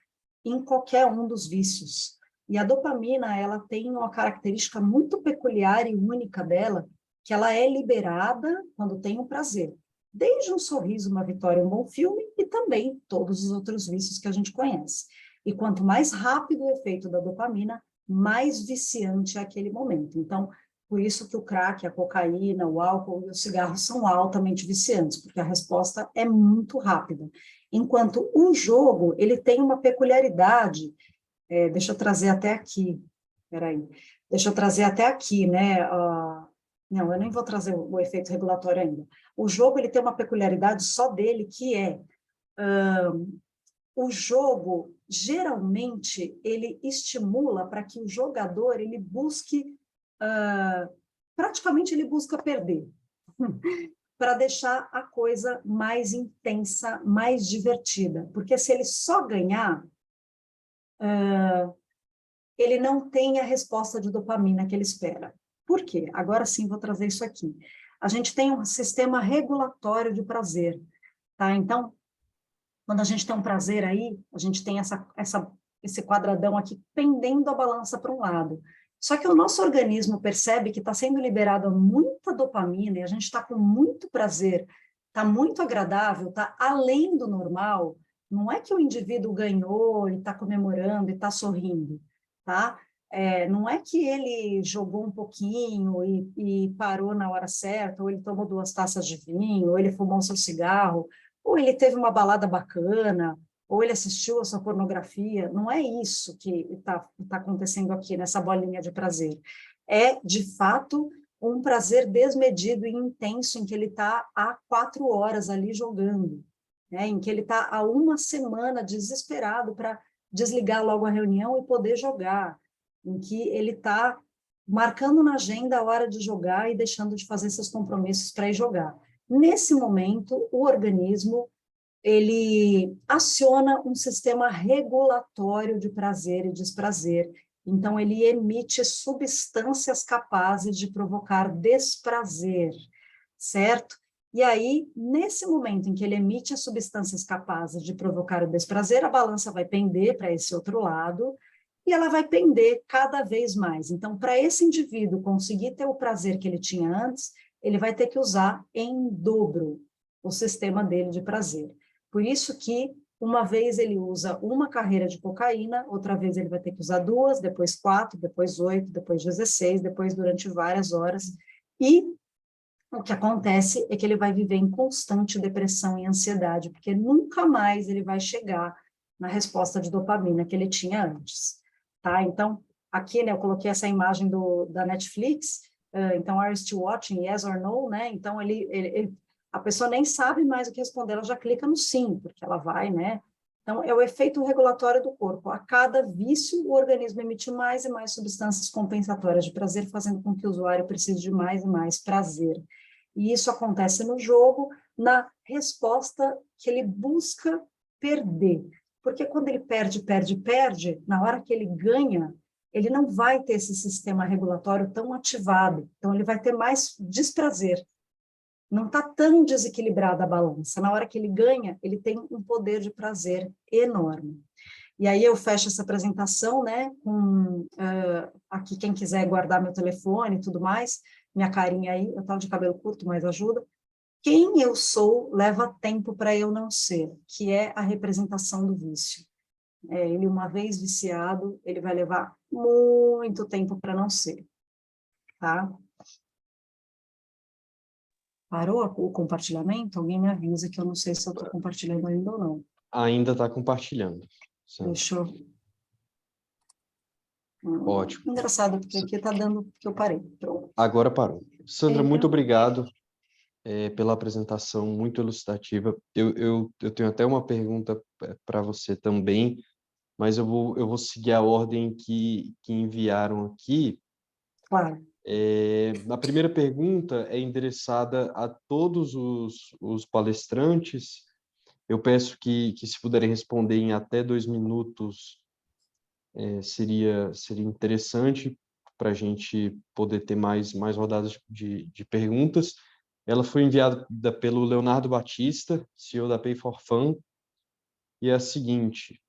em qualquer um dos vícios. E a dopamina, ela tem uma característica muito peculiar e única dela, que ela é liberada quando tem um prazer. Desde um sorriso, uma vitória, um bom filme, e também todos os outros vícios que a gente conhece. E quanto mais rápido o efeito da dopamina, mais viciante é aquele momento. Então, por isso que o crack, a cocaína, o álcool e o cigarro são altamente viciantes, porque a resposta é muito rápida. Enquanto o jogo, ele tem uma peculiaridade, deixa eu trazer até aqui, deixa eu trazer até aqui, né, não, eu nem vou trazer o efeito regulatório ainda. O jogo, ele tem uma peculiaridade só dele, que é, o jogo, geralmente, ele estimula para que o jogador, ele busque, praticamente ele busca perder, para deixar a coisa mais intensa, mais divertida. Porque se ele só ganhar, ele não tem a resposta de dopamina que ele espera. Por quê? Agora sim vou trazer isso aqui. A gente tem um sistema regulatório de prazer, tá? Então, quando a gente tem um prazer aí, a gente tem esse quadradão aqui pendendo a balança para um lado. Só que o nosso organismo percebe que está sendo liberada muita dopamina e a gente está com muito prazer, está muito agradável, está além do normal. Não é que o indivíduo ganhou e está comemorando e está sorrindo, tá? Não é que ele jogou um pouquinho e parou na hora certa, ou ele tomou 2 taças de vinho, ou ele fumou seu cigarro, ou ele teve uma balada bacana, ou ele assistiu a sua pornografia. Não é isso que está acontecendo aqui nessa bolinha de prazer. É, de fato, um prazer desmedido e intenso em que ele está há 4 horas ali jogando, né? Em que ele está há 1 semana desesperado para desligar logo a reunião e poder jogar, em que ele está marcando na agenda a hora de jogar e deixando de fazer seus compromissos para ir jogar. Nesse momento, o organismo ele aciona um sistema regulatório de prazer e desprazer. Então, ele emite substâncias capazes de provocar desprazer, certo? E aí, nesse momento em que ele emite as substâncias capazes de provocar o desprazer, a balança vai pender para esse outro lado, e ela vai pender cada vez mais. Então, para esse indivíduo conseguir ter o prazer que ele tinha antes, ele vai ter que usar em dobro o sistema dele de prazer. Por isso que, uma vez ele usa 1 carreira de cocaína, outra vez ele vai ter que usar 2, depois 4, depois 8, depois 16, depois durante várias horas. E o que acontece é que ele vai viver em constante depressão e ansiedade, porque nunca mais ele vai chegar na resposta de dopamina que ele tinha antes. Tá? Então, aqui, né, eu coloquei essa imagem da Netflix, então, are you still watching, yes or no, né? Então, a pessoa nem sabe mais o que responder, ela já clica no sim, porque ela vai, né? Então, é o efeito regulatório do corpo. A cada vício, o organismo emite mais e mais substâncias compensatórias de prazer, fazendo com que o usuário precise de mais e mais prazer. E isso acontece no jogo, na resposta que ele busca perder. Porque quando ele perde, na hora que ele ganha, ele não vai ter esse sistema regulatório tão ativado. Então, ele vai ter mais desprazer. Não está tão desequilibrada a balança. Na hora que ele ganha, ele tem um poder de prazer enorme. E aí eu fecho essa apresentação, né, com aqui quem quiser guardar meu telefone e tudo mais, minha carinha aí, eu estava de cabelo curto, mas ajuda. Quem eu sou leva tempo para eu não ser, que é a representação do vício. Ele, uma vez viciado, ele vai levar muito tempo para não ser, tá? Parou o compartilhamento? Alguém me avisa que eu não sei se eu estou compartilhando ainda ou não. Ainda está compartilhando. Sim. Deixa eu... Ótimo. Engraçado, porque aqui está dando que eu parei. Pronto. Agora parou. Sandra, muito obrigado pela apresentação, muito elucidativa. Eu tenho até uma pergunta para você também, mas eu vou seguir a ordem que enviaram aqui. Claro. A primeira pergunta é endereçada a todos os palestrantes. Eu peço que se puderem responder em até 2 minutos, seria interessante para a gente poder ter mais rodadas de perguntas. Ela foi enviada pelo Leonardo Batista, CEO da Pay for Fun, e é a seguinte: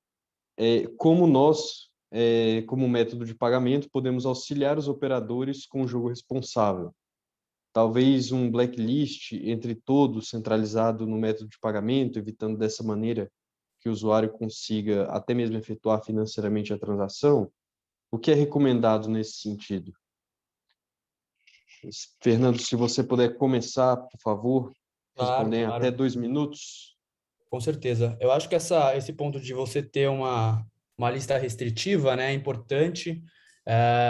como nós, como método de pagamento, podemos auxiliar os operadores com o jogo responsável? Talvez um blacklist entre todos, centralizado no método de pagamento, evitando dessa maneira que o usuário consiga até mesmo efetuar financeiramente a transação? O que é recomendado nesse sentido? Fernando, se você puder começar, por favor, responder em até 2 minutos. Com certeza. Eu acho que esse ponto de você ter uma lista restritiva, né, é importante,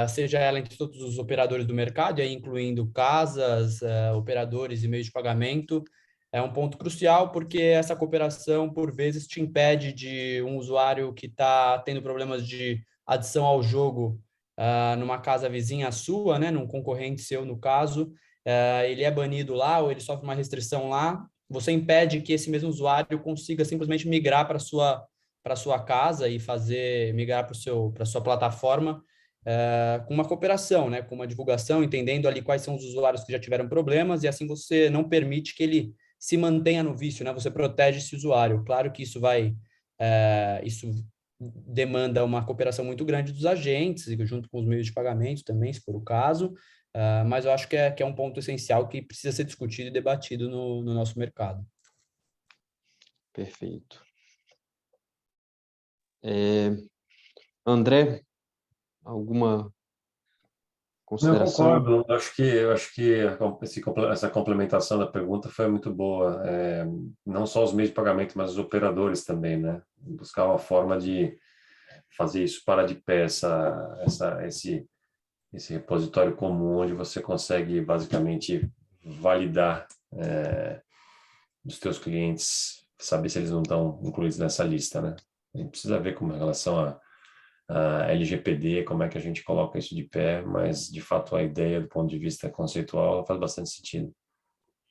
seja ela entre todos os operadores do mercado, aí incluindo casas, operadores e meios de pagamento, é um ponto crucial, porque essa cooperação, por vezes, te impede de um usuário que está tendo problemas de adição ao jogo numa casa vizinha sua, né, num concorrente seu, no caso, ele é banido lá ou ele sofre uma restrição lá, você impede que esse mesmo usuário consiga simplesmente migrar para para sua casa e migrar para sua plataforma com uma cooperação, né? Com uma divulgação, entendendo ali quais são os usuários que já tiveram problemas, e assim você não permite que ele se mantenha no vício, né? Você protege esse usuário. Claro que isso demanda uma cooperação muito grande dos agentes, junto com os meios de pagamento também, se for o caso, mas eu acho que é um ponto essencial que precisa ser discutido e debatido no nosso mercado. Perfeito. André, alguma consideração? Eu concordo. Acho que essa complementação da pergunta foi muito boa. Não só os meios de pagamento, mas os operadores também, né? Buscar uma forma de fazer isso parar de pé, esse repositório comum, onde você consegue basicamente validar os teus clientes, saber se eles não estão incluídos nessa lista, né? A gente precisa ver como em relação a LGPD, como é que a gente coloca isso de pé, mas de fato a ideia do ponto de vista conceitual ela faz bastante sentido.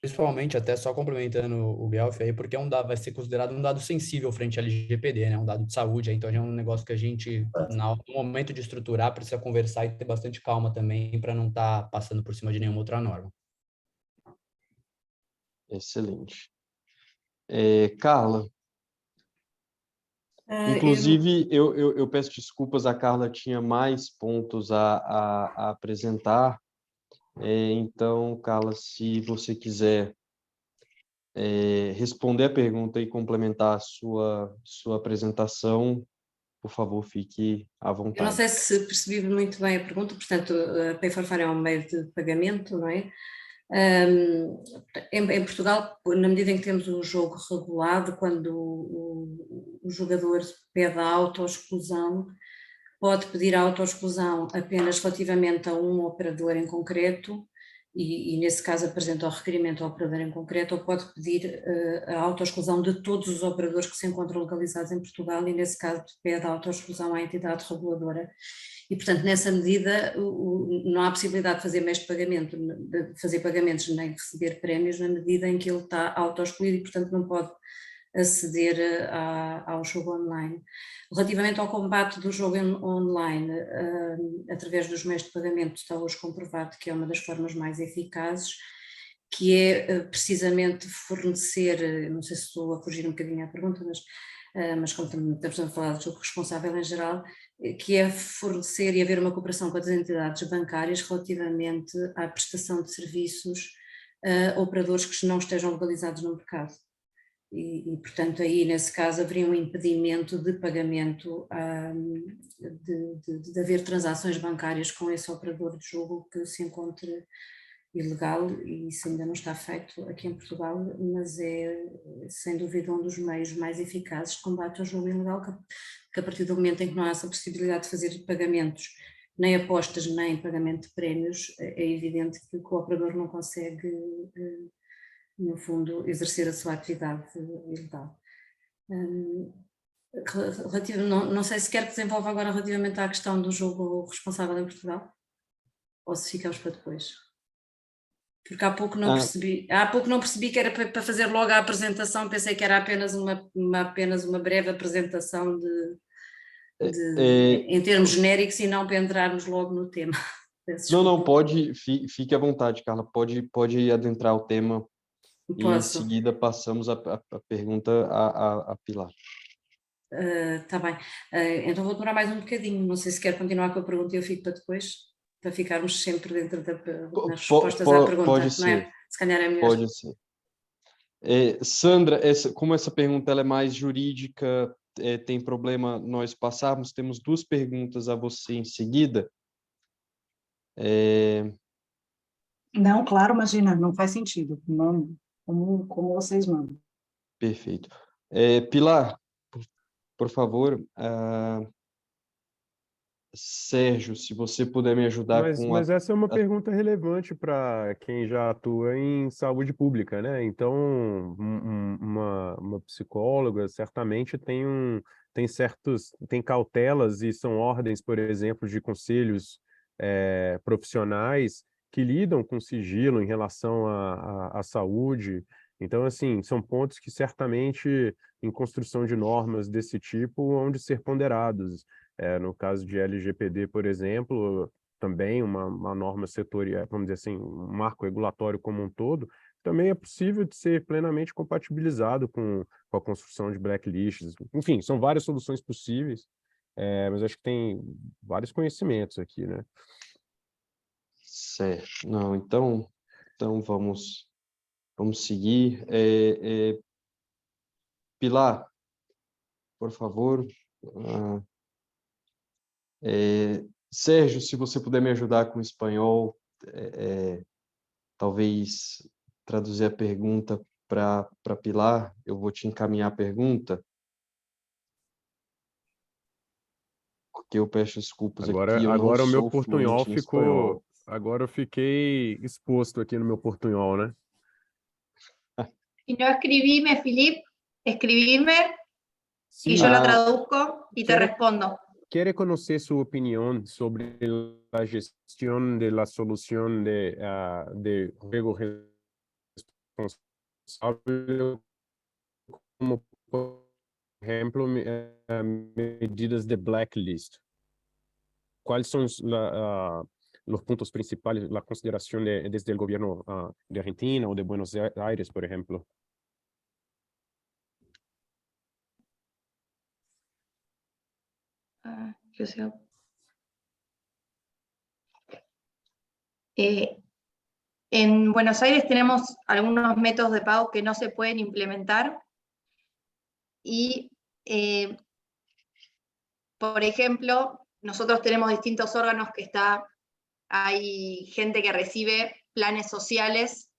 Principalmente, até só complementando o Guelph aí, porque vai ser considerado um dado sensível frente ao LGPD, né? Um dado de saúde, então é um negócio que a gente, no momento de estruturar, precisa conversar e ter bastante calma também, para não estar passando por cima de nenhuma outra norma. Excelente. Carla, inclusive, eu peço desculpas, a Carla tinha mais pontos a apresentar. Então, Carla, se você quiser responder a pergunta e complementar a sua apresentação, por favor, fique à vontade. Eu não sei se percebi muito bem a pergunta, portanto, a Pay4Fun é um meio de pagamento, não é? Em Portugal, na medida em que temos o jogo regulado, quando o jogador pede a autoexclusão, pode pedir a autoexclusão apenas relativamente a um operador em concreto, e nesse caso apresenta o requerimento ao operador em concreto, ou pode pedir a autoexclusão de todos os operadores que se encontram localizados em Portugal, e nesse caso pede a autoexclusão à entidade reguladora. E, portanto, nessa medida, não há possibilidade de fazer meios de pagamento, de fazer pagamentos nem receber prémios, na medida em que ele está auto-excluído e, portanto, não pode aceder ao jogo online. Relativamente ao combate do jogo online, através dos meios de pagamento, está hoje comprovado que é uma das formas mais eficazes, que é precisamente fornecer, não sei se estou a fugir um bocadinho à pergunta, mas como estamos a falar do jogo responsável em geral, que é fornecer e haver uma cooperação com as entidades bancárias relativamente à prestação de serviços a operadores que não estejam localizados no mercado. E, portanto, aí nesse caso haveria um impedimento de pagamento, de haver transações bancárias com esse operador de jogo que se encontre ilegal, e isso ainda não está feito aqui em Portugal, mas é sem dúvida um dos meios mais eficazes de combate ao jogo ilegal, que a partir do momento em que não há essa possibilidade de fazer pagamentos, nem apostas, nem pagamento de prémios, é evidente que o operador não consegue, no fundo, exercer a sua atividade ilegal. Não sei se quer que desenvolva agora relativamente à questão do jogo responsável em Portugal, ou se ficamos para depois. Porque há pouco não percebi que era para fazer logo a apresentação, pensei que era apenas uma breve apresentação em termos genéricos e não para entrarmos logo no tema. Não, fique à vontade, Carla, pode adentrar o tema. E em seguida passamos a pergunta a Pilar. Está bem, então vou demorar mais um bocadinho, não sei se quer continuar com a pergunta e eu fico para depois, para ficarmos sempre dentro das respostas à pergunta, pode ser, não é? Se calhar é melhor. Pode ser. Sandra, como essa pergunta ela é mais jurídica, tem problema nós passarmos? Temos duas perguntas a você em seguida. Não, claro, imagina, não faz sentido, não, como vocês mandam. Perfeito. Pilar, por favor, Sérgio, se você puder me ajudar Mas essa é uma pergunta relevante para quem já atua em saúde pública, né? Então, uma psicóloga certamente tem cautelas e são ordens, por exemplo, de conselhos profissionais que lidam com sigilo em relação à saúde. Então, assim, são pontos que certamente em construção de normas desse tipo, onde ser ponderados. No caso de LGPD, por exemplo, também uma norma setorial, vamos dizer assim, um marco regulatório como um todo, também é possível de ser plenamente compatibilizado com a construção de blacklists. Enfim, são várias soluções possíveis, mas acho que tem vários conhecimentos aqui, né? Certo. Não, então vamos seguir. Pilar, por favor. Sérgio, se você puder me ajudar com o espanhol, talvez traduzir a pergunta para Pilar, eu vou te encaminhar a pergunta, porque eu peço desculpas aqui, eu não Agora o meu sou portunhol fluente em espanhol. ficou... Agora eu fiquei exposto aqui no meu portunhol, né? Y no escribime, Filip, escribime Sim. y yo lo traduzco y te ¿Quiere- respondo. ¿Quiere conocer su opinión sobre la gestión de la solución de juego responsable, como por ejemplo medidas de blacklist? ¿Cuáles son los puntos principales, la consideración desde el gobierno de Argentina o de Buenos Aires, por ejemplo? ¿Qué sea? En Buenos Aires tenemos algunos métodos de pago que no se pueden implementar y, por ejemplo, nosotros tenemos distintos órganos hay gente que recibe planes sociales,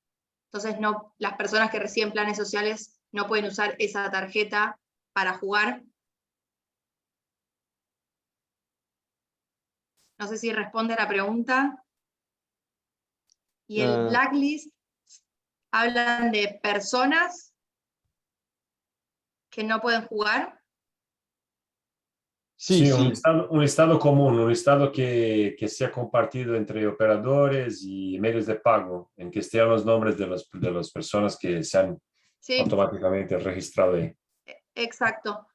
entonces las personas que reciben planes sociales no pueden usar esa tarjeta para jugar. No sé si responde a la pregunta. Y el blacklist hablan de personas que no pueden jugar. Sí, un estado común, un estado que sea compartido entre operadores y medios de pago, en que estén los nombres de las personas que se han automáticamente registrado ahí. Exacto.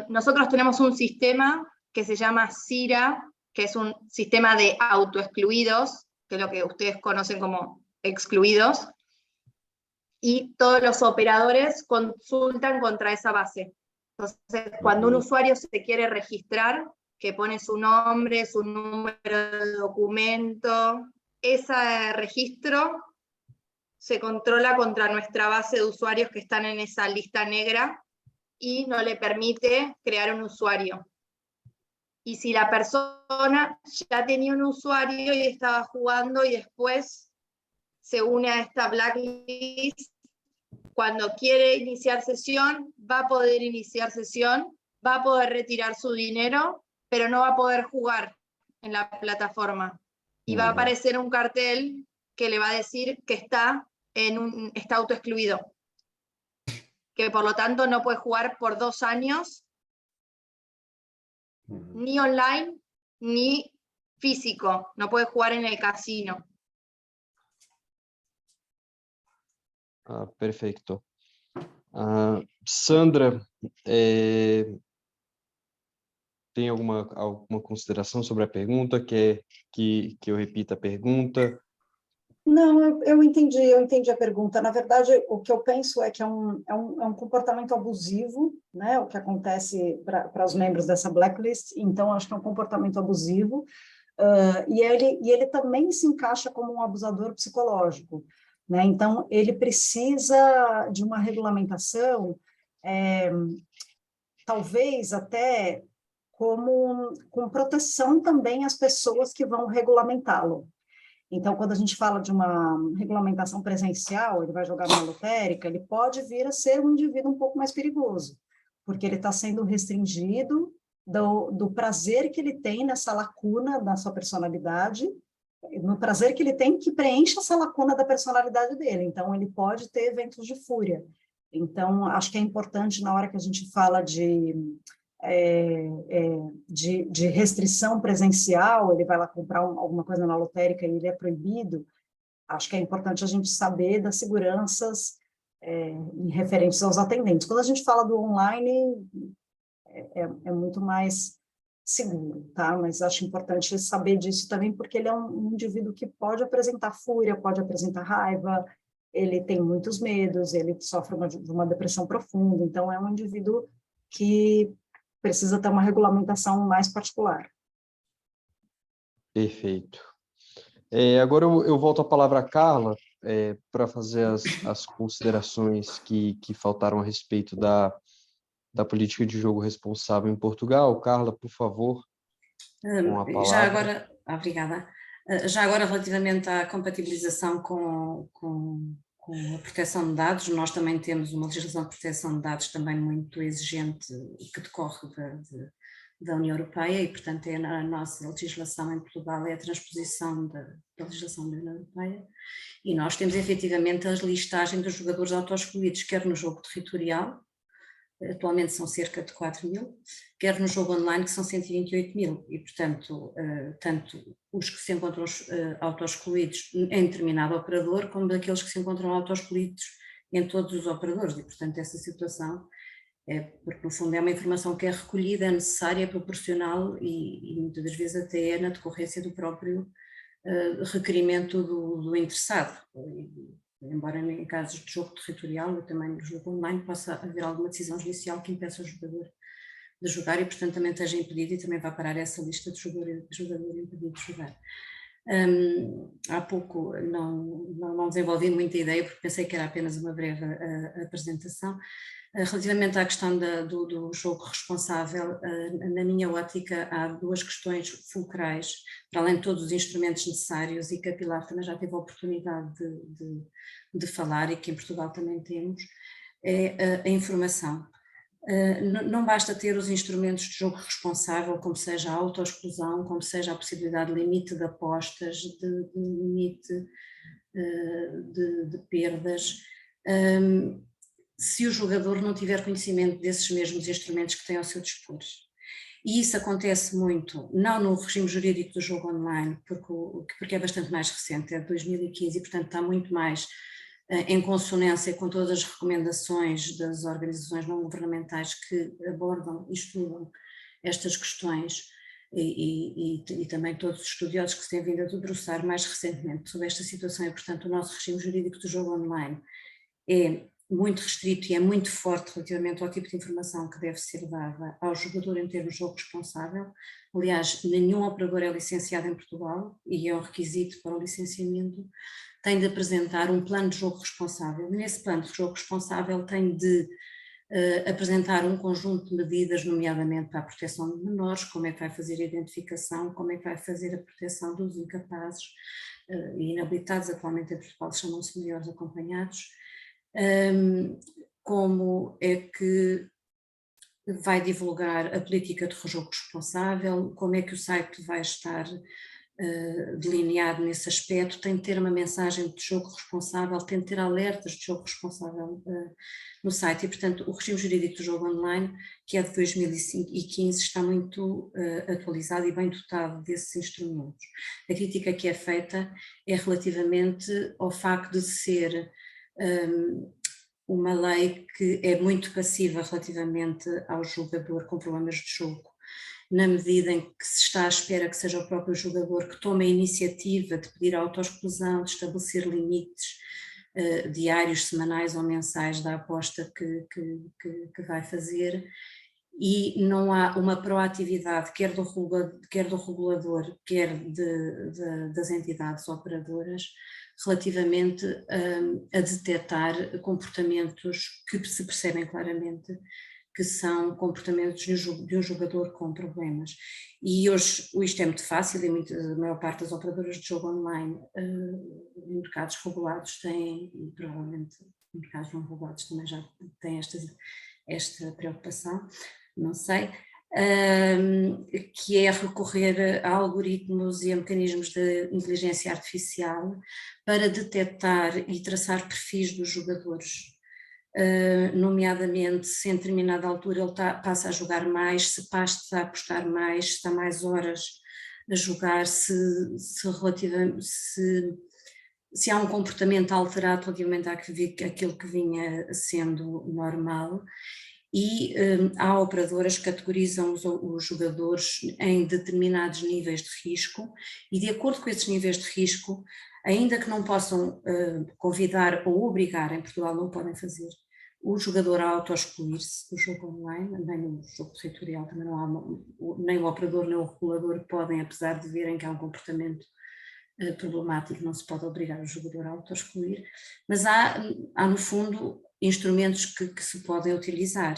Nosotros tenemos un sistema que se llama CIRA, que es un sistema de autoexcluidos, que es lo que ustedes conocen como excluidos, y todos los operadores consultan contra esa base. Entonces, cuando un usuario se quiere registrar, que pone su nombre, su número de documento, ese registro se controla contra nuestra base de usuarios que están en esa lista negra y no le permite crear un usuario. Y si la persona ya tenía un usuario y estaba jugando y después se une a esta blacklist, cuando quiere iniciar sesión, va a poder iniciar sesión, va a poder retirar su dinero, pero no va a poder jugar en la plataforma. Y va a aparecer un cartel que le va a decir que está autoexcluido, que por lo tanto no puede jugar por 2 años, ni online, ni físico, no puede jugar en el casino. Perfeito. Sandra, tem alguma consideração sobre a pergunta? Quer que eu repita a pergunta? Não, eu entendi a pergunta. Na verdade, o que eu penso é que é um comportamento abusivo, né? O que acontece para os membros dessa blacklist, então acho que é um comportamento abusivo, e ele também se encaixa como um abusador psicológico, né? Então, ele precisa de uma regulamentação, talvez até com proteção também às pessoas que vão regulamentá-lo. Então, quando a gente fala de uma regulamentação presencial, ele vai jogar numa lotérica, ele pode vir a ser um indivíduo um pouco mais perigoso, porque ele está sendo restringido do prazer que ele tem nessa lacuna da sua personalidade, no prazer que ele tem que preenche essa lacuna da personalidade dele. Então, ele pode ter eventos de fúria. Então, acho que é importante, na hora que a gente fala de restrição presencial, ele vai lá comprar alguma coisa na lotérica e ele é proibido, acho que é importante a gente saber das seguranças em referentes aos atendentes. Quando a gente fala do online, é muito mais seguro, tá? Mas acho importante saber disso também, porque ele é um indivíduo que pode apresentar fúria, pode apresentar raiva, ele tem muitos medos, ele sofre de uma depressão profunda, então é um indivíduo que precisa ter uma regulamentação mais particular. Perfeito. Agora eu volto a palavra à Carla, para fazer as considerações que faltaram a respeito da política de jogo responsável em Portugal. Carla, por favor, com a palavra. Já agora, obrigada. Já agora, relativamente à compatibilização com a proteção de dados, nós também temos uma legislação de proteção de dados também muito exigente, que decorre da União Europeia, e, portanto, a nossa legislação em Portugal é a transposição da legislação da União Europeia, e nós temos efetivamente a listagem dos jogadores autoexcluídos, quer no jogo territorial, atualmente são cerca de 4.000, quer no jogo online, que são 128.000, e, portanto, tanto os que se encontram autoexcluídos em determinado operador, como daqueles que se encontram autoexcluídos em todos os operadores, e, portanto, essa situação porque, no fundo, é uma informação que é recolhida, é necessária, é proporcional e muitas das vezes até é na decorrência do próprio requerimento do interessado. Embora em casos de jogo territorial e também no jogo online possa haver alguma decisão judicial que impeça o jogador de jogar e, portanto, também esteja impedido e também vai parar essa lista de jogador impedido de jogar. Há pouco não desenvolvi muita ideia porque pensei que era apenas uma breve apresentação. Relativamente à questão do jogo responsável, na minha ótica há duas questões fulcrais, para além de todos os instrumentos necessários, e que a Pilar também já teve a oportunidade de falar, e que em Portugal também temos, é a informação. Não basta ter os instrumentos de jogo responsável, como seja a autoexclusão, como seja a possibilidade de limite de apostas, de limite de perdas, se o jogador não tiver conhecimento desses mesmos instrumentos que tem ao seu dispor. E isso acontece muito, não no regime jurídico do jogo online, porque é bastante mais recente, é de 2015, e portanto está muito mais em consonância com todas as recomendações das organizações não governamentais que abordam e estudam estas questões, e também todos os estudiosos que se têm vindo a debruçar mais recentemente sobre esta situação, e portanto o nosso regime jurídico do jogo online é muito restrito e é muito forte relativamente ao tipo de informação que deve ser dada ao jogador em termos de jogo responsável. Aliás, nenhum operador é licenciado em Portugal, e é um requisito para o licenciamento, tem de apresentar um plano de jogo responsável. Nesse plano de jogo responsável tem de apresentar um conjunto de medidas, nomeadamente para a proteção de menores, como é que vai fazer a identificação, como é que vai fazer a proteção dos incapazes e inabilitados, atualmente em Portugal chamam-se melhores acompanhados, como é que vai divulgar a política de jogo responsável, como é que o site vai estar delineado nesse aspecto, tem de ter uma mensagem de jogo responsável, tem de ter alertas de jogo responsável no site, e portanto o regime jurídico do jogo online, que é de 2015, está muito atualizado e bem dotado desses instrumentos. A crítica que é feita é relativamente ao facto de ser uma lei que é muito passiva relativamente ao jogador com problemas de jogo, na medida em que se está à espera que seja o próprio jogador que tome a iniciativa de pedir a autoexclusão, de estabelecer limites diários, semanais ou mensais da aposta que vai fazer, e não há uma proatividade quer do regulador, quer das entidades operadoras, relativamente a detectar comportamentos que se percebem claramente que são comportamentos de um jogador com problemas. E hoje isto é muito fácil, e a maior parte das operadoras de jogo online em mercados regulados têm, e provavelmente em mercados não regulados também já têm esta preocupação, não sei, que é recorrer a algoritmos e a mecanismos de inteligência artificial para detectar e traçar perfis dos jogadores, nomeadamente se em determinada altura ele passa a jogar mais, se passa a apostar mais, se está mais horas a jogar, se se há um comportamento alterado relativamente àquilo que vinha sendo normal, e há operadoras que categorizam os jogadores em determinados níveis de risco, e de acordo com esses níveis de risco, ainda que não possam convidar ou obrigar, em Portugal não podem fazer, o jogador a auto-excluir-se do jogo online, nem no jogo territorial também não há, nem o operador nem o regulador podem, apesar de verem que há um comportamento problemático, não se pode obrigar o jogador a auto-excluir, mas há no fundo instrumentos que se podem utilizar,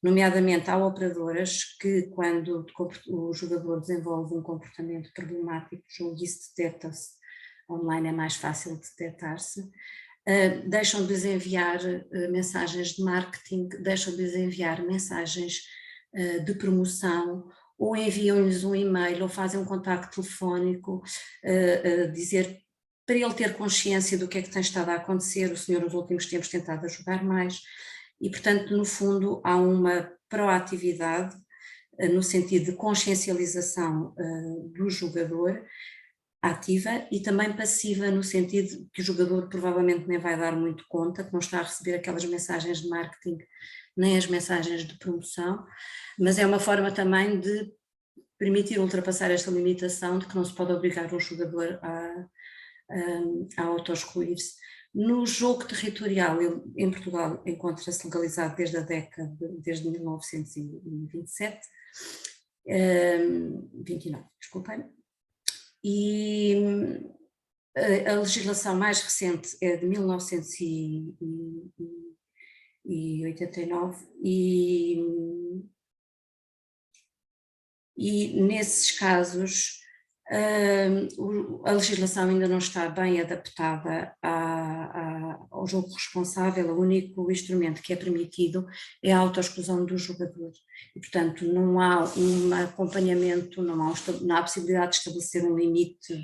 nomeadamente há operadoras que quando o jogador desenvolve um comportamento problemático, isso detecta-se, online é mais fácil de detectar-se, deixam de lhes enviar mensagens de marketing, deixam de lhes enviar mensagens de promoção, ou enviam-lhes um e-mail ou fazem um contacto telefónico dizer para ele ter consciência do que é que tem estado a acontecer. O senhor nos últimos tempos tentado jogar mais e, portanto, no fundo há uma proatividade no sentido de consciencialização do jogador, ativa, e também passiva no sentido que o jogador provavelmente nem vai dar muito conta, que não está a receber aquelas mensagens de marketing nem as mensagens de promoção, mas é uma forma também de permitir ultrapassar esta limitação de que não se pode obrigar um jogador a auto-excluir-se. No jogo territorial, ele, em Portugal, encontra-se legalizado desde 1927, 29, desculpem, e a legislação mais recente é de 1989 e nesses casos a legislação ainda não está bem adaptada ao jogo responsável. O único instrumento que é permitido é a autoexclusão do jogador e, portanto, não há um acompanhamento, não há possibilidade de estabelecer um limite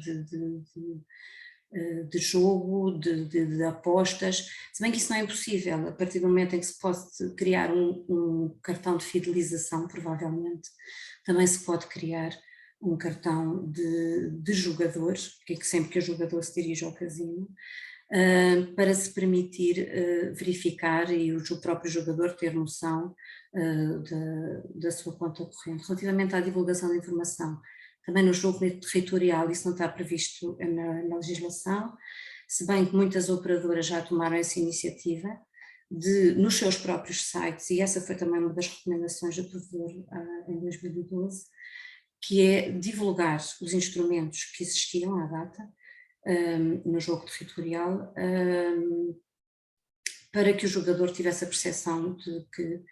de jogo, de apostas, se bem que isso não é impossível, a partir do momento em que se pode criar um cartão de fidelização, provavelmente também se pode criar um cartão de jogadores, porque sempre que o jogador se dirige ao casino, para se permitir verificar e o próprio jogador ter noção da sua conta corrente. Relativamente à divulgação de informação, também no jogo territorial isso não está previsto na legislação, se bem que muitas operadoras já tomaram essa iniciativa nos seus próprios sites, e essa foi também uma das recomendações do provedor em 2012, que é divulgar os instrumentos que existiam à data no jogo territorial, para que o jogador tivesse a percepção de que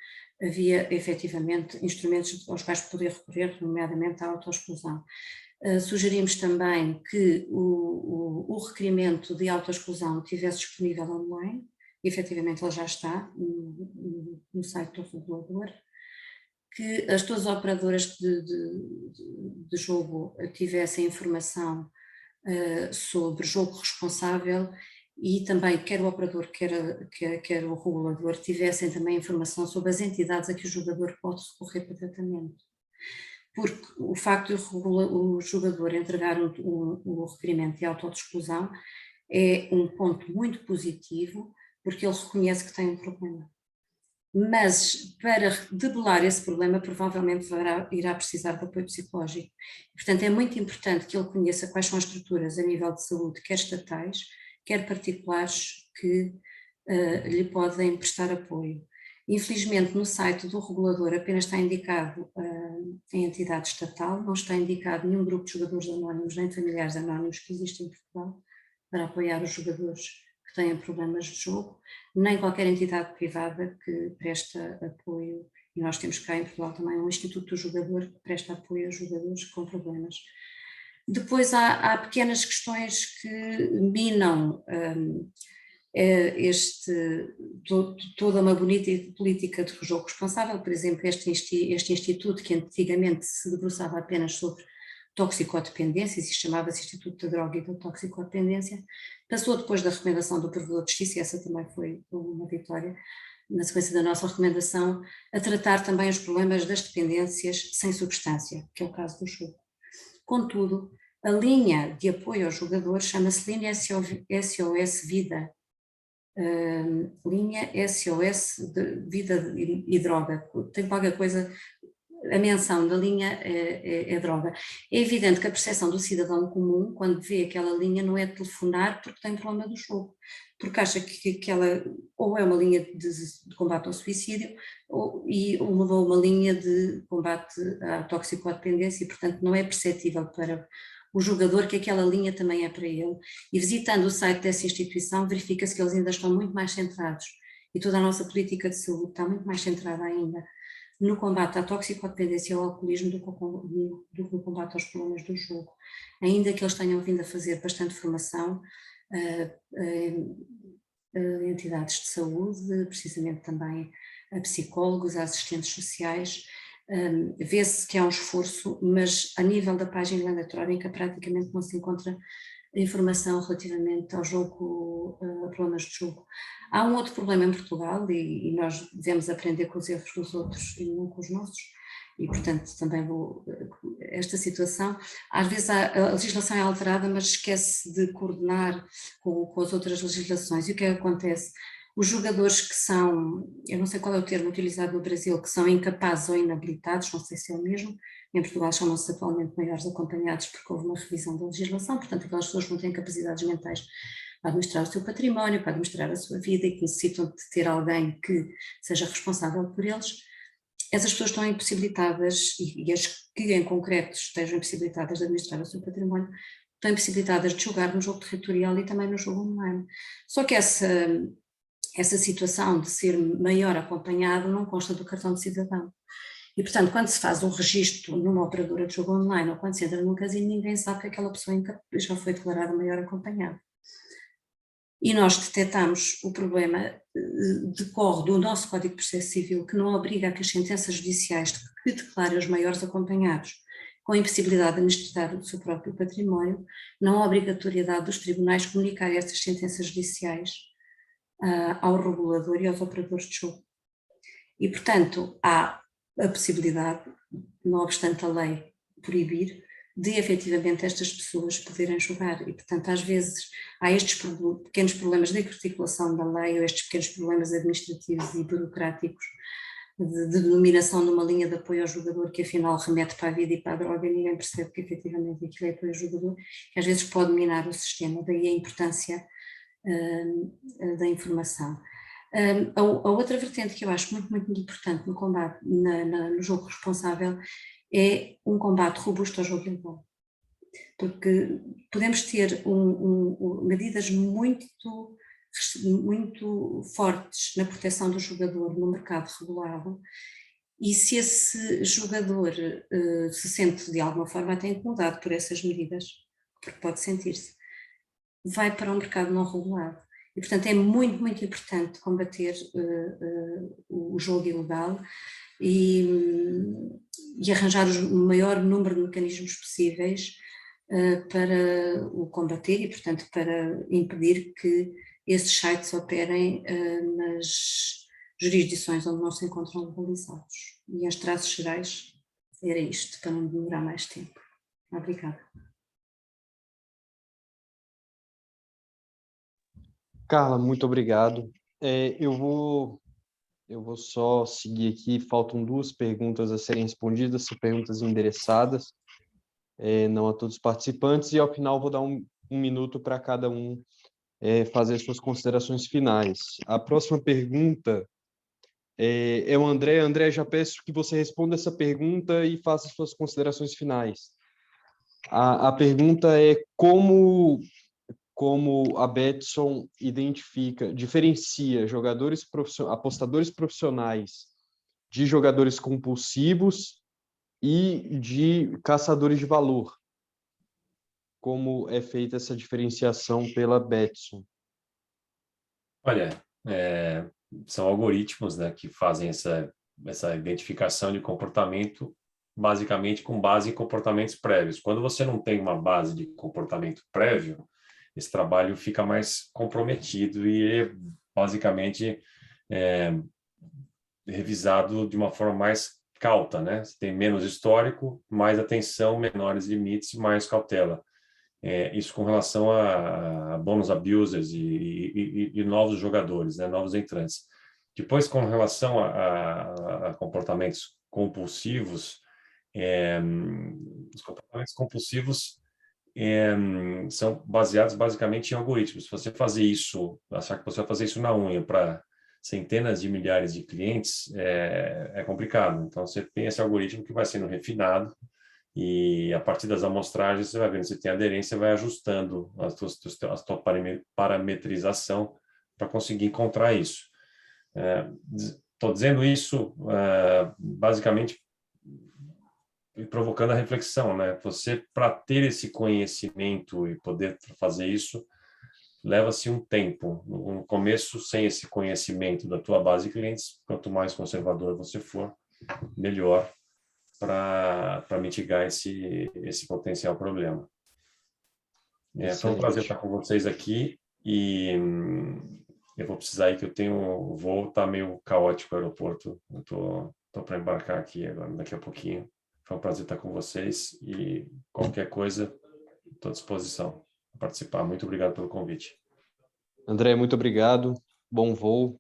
havia efetivamente instrumentos aos quais poder recorrer, nomeadamente à autoexclusão. Sugerimos também que o requerimento de autoexclusão estivesse disponível online, e efetivamente ele já está no site do regulador, que todas as operadoras de jogo tivessem informação sobre jogo responsável, e também quer o operador, quer o regulador tivessem também informação sobre as entidades a que o jogador pode recorrer para tratamento. Porque o facto de o jogador entregar um requerimento de autoexclusão é um ponto muito positivo, porque ele reconhece que tem um problema. Mas para debelar esse problema provavelmente irá precisar de apoio psicológico. Portanto, é muito importante que ele conheça quais são as estruturas a nível de saúde, quer estatais, quer particulares, que lhe podem prestar apoio. Infelizmente, no site do regulador apenas está indicado a entidade estatal, não está indicado nenhum grupo de jogadores anónimos nem familiares anónimos que existe em Portugal para apoiar os jogadores que têm problemas de jogo, nem qualquer entidade privada que presta apoio, e nós temos cá em Portugal também um Instituto do Jogador que presta apoio aos jogadores com problemas. Depois há pequenas questões que minam toda uma bonita política de jogo responsável. Por exemplo, este instituto, que antigamente se debruçava apenas sobre toxicodependências, e chamava-se Instituto da Droga e da Toxicodependência, passou depois da recomendação do Provedor de Justiça, e essa também foi uma vitória, na sequência da nossa recomendação, a tratar também os problemas das dependências sem substância, que é o caso do jogo. Contudo, A linha de apoio ao jogador chama-se linha SOS Vida. Linha SOS de Vida e Droga. Tem qualquer coisa, a menção da linha é droga. É evidente que a percepção do cidadão comum, quando vê aquela linha, não é telefonar porque tem problema do jogo, porque acha que aquela ou é uma linha de combate ao suicídio ou uma linha de combate à toxicodependência e, portanto, não é perceptível para o jogador que aquela linha também é para ele. E visitando o site dessa instituição, verifica-se que eles ainda estão muito mais centrados e toda a nossa política de saúde está muito mais centrada ainda no combate à toxicodependência e ao alcoolismo do que no combate aos problemas do jogo. Ainda que eles tenham vindo a fazer bastante formação, entidades de saúde, precisamente também a psicólogos, a assistentes sociais, vê-se que há um esforço, mas a nível da página eletrónica praticamente não se encontra informação relativamente ao jogo, a problemas de jogo. Há um outro problema em Portugal e nós devemos aprender com os erros dos outros e não com os nossos, e portanto também esta situação, às vezes a legislação é alterada, mas esquece de coordenar com as outras legislações. E o que é que acontece? Os jogadores que são, eu não sei qual é o termo utilizado no Brasil, que são incapazes ou inabilitados, não sei se é o mesmo, em Portugal chamam-se atualmente maiores acompanhados porque houve uma revisão da legislação, portanto aquelas pessoas que não têm capacidades mentais para administrar o seu património, para administrar a sua vida e que necessitam de ter alguém que seja responsável por eles, essas pessoas estão impossibilitadas, e as que em concreto estejam impossibilitadas de administrar o seu património, estão impossibilitadas de jogar no jogo territorial e também no jogo online. Só que essa situação de ser maior acompanhado não consta do cartão de cidadão. E, portanto, quando se faz um registro numa operadora de jogo online ou quando se entra num casino, ninguém sabe que aquela pessoa já foi declarada maior acompanhada. E nós detectamos o problema, decorre do nosso Código de Processo Civil, que não obriga a que as sentenças judiciais que declarem os maiores acompanhados com a impossibilidade de administrar o seu próprio património, não há obrigatoriedade dos tribunais comunicarem essas sentenças judiciais ao regulador e aos operadores de jogo. E, portanto, há a possibilidade, não obstante a lei proibir, de efetivamente estas pessoas poderem jogar. E, portanto, às vezes há estes pequenos problemas de articulação da lei ou estes pequenos problemas administrativos e burocráticos de denominação de uma linha de apoio ao jogador que afinal remete para a vida e para a droga e ninguém percebe que efetivamente aquilo é apoio ao jogador, que às vezes pode minar o sistema, daí a importância da informação. A outra vertente que eu acho muito, muito importante no combate, no jogo responsável, é um combate robusto ao jogo ilegal. Porque podemos ter medidas muito fortes na proteção do jogador no mercado regulado, e se esse jogador se sente de alguma forma até incomodado por essas medidas, porque pode sentir-se, vai para o mercado não regulado. E, portanto, é muito, muito importante combater o jogo ilegal e arranjar o maior número de mecanismos possíveis para o combater e, portanto, para impedir que esses sites operem nas jurisdições onde não se encontram legalizados. E, em traços gerais, era isto, para não demorar mais tempo. Obrigada. Carla, muito obrigado. Eu vou só seguir aqui, faltam 2 perguntas a serem respondidas, são perguntas endereçadas, não a todos os participantes, e ao final vou dar um minuto para cada um fazer suas considerações finais. A próxima pergunta é o André. André, já peço que você responda essa pergunta e faça suas considerações finais. A pergunta é como a Betson diferencia apostadores profissionais de jogadores compulsivos e de caçadores de valor. Como é feita essa diferenciação pela Betson? Olha, são algoritmos, né, que fazem essa identificação de comportamento basicamente com base em comportamentos prévios. Quando você não tem uma base de comportamento prévio, esse trabalho fica mais comprometido e basicamente revisado de uma forma mais cauta, né? Você tem menos histórico, mais atenção, menores limites, mais cautela. Isso com relação a bonus abusers e novos jogadores, né, novos entrantes. Depois, com relação a comportamentos compulsivos, os comportamentos compulsivos são baseados basicamente em algoritmos. Se você fazer isso, achar que você vai fazer isso na unha para centenas de milhares de clientes, é complicado. Então, você tem esse algoritmo que vai sendo refinado e, a partir das amostragens, você vai vendo se tem aderência, vai ajustando a tua parametrização para conseguir encontrar isso. Estou dizendo isso basicamente provocando a reflexão, né? Você, para ter esse conhecimento e poder fazer isso, leva-se um tempo. No começo, sem esse conhecimento da tua base de clientes, quanto mais conservador você for, melhor para mitigar esse potencial problema. Foi um prazer estar com vocês aqui e eu vou precisar ir, que eu tenho o voo, tá meio caótico o aeroporto. Eu tô para embarcar aqui agora, daqui a pouquinho. Foi um prazer estar com vocês e qualquer coisa, estou à disposição para participar. Muito obrigado pelo convite. André, muito obrigado. Bom voo.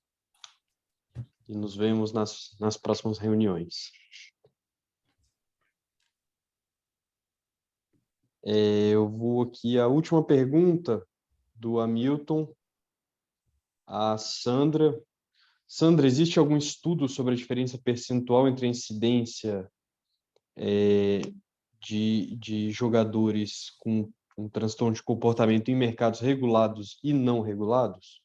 E nos vemos nas próximas reuniões. Eu vou aqui a última pergunta do Hamilton. A Sandra. Sandra, existe algum estudo sobre a diferença percentual entre a incidência de jogadores com um transtorno de comportamento em mercados regulados e não regulados?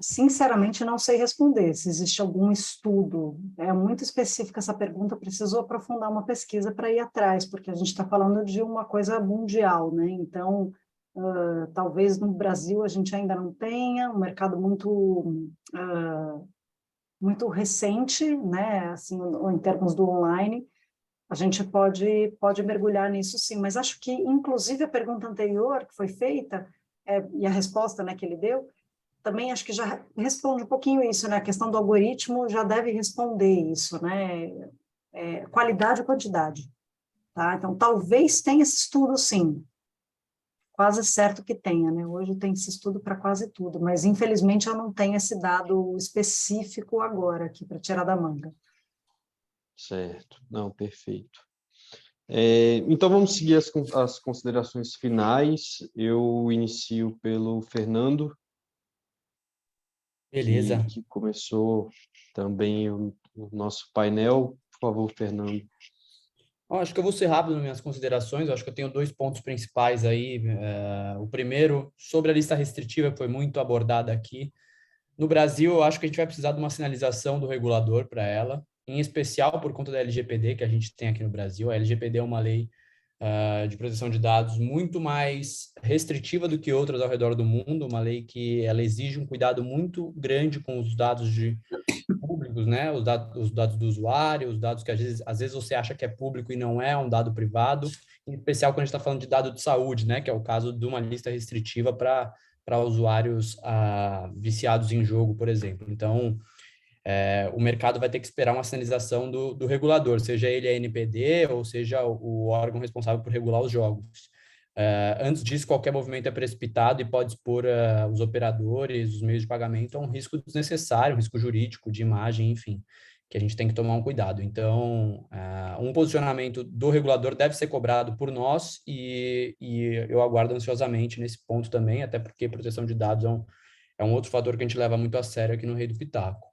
Sinceramente, não sei responder se existe algum estudo. É muito específica essa pergunta, preciso aprofundar uma pesquisa para ir atrás, porque a gente está falando de uma coisa mundial, né? Então, talvez no Brasil a gente ainda não tenha, um mercado muito recente, né? Assim, em termos do online, a gente pode mergulhar nisso sim, mas acho que, inclusive, a pergunta anterior que foi feita, e a resposta, né, que ele deu, também acho que já responde um pouquinho isso, né? A questão do algoritmo já deve responder isso, né? Qualidade e quantidade, tá? Então, talvez tenha esse estudo, sim. Quase certo que tenha, né? Hoje tem esse estudo para quase tudo, mas, infelizmente, eu não tenho esse dado específico agora aqui para tirar da manga. Certo. Não, perfeito. Então, vamos seguir as considerações finais. Eu inicio pelo Fernando. Beleza. Que começou também o nosso painel. Por favor, Fernando. Acho que eu vou ser rápido nas minhas considerações. Acho que eu tenho 2 pontos principais aí. O primeiro, sobre a lista restritiva, que foi muito abordada aqui. No Brasil, eu acho que a gente vai precisar de uma sinalização do regulador para ela, em especial por conta da LGPD que a gente tem aqui no Brasil. A LGPD é uma lei de proteção de dados muito mais restritiva do que outras ao redor do mundo, uma lei que ela exige um cuidado muito grande com os dados públicos, né? Os dados do usuário, os dados que às vezes você acha que é público e não é um dado privado, em especial quando a gente está falando de dado de saúde, né? Que é o caso de uma lista restritiva para usuários viciados em jogo, por exemplo. Então, o mercado vai ter que esperar uma sinalização do regulador, seja ele a NPD ou seja o órgão responsável por regular os jogos. Antes disso, qualquer movimento é precipitado e pode expor os operadores, os meios de pagamento a um risco desnecessário, um risco jurídico, de imagem, enfim, que a gente tem que tomar um cuidado. Então, um posicionamento do regulador deve ser cobrado por nós e eu aguardo ansiosamente nesse ponto também, até porque proteção de dados é um outro fator que a gente leva muito a sério aqui no Rei do Pitaco.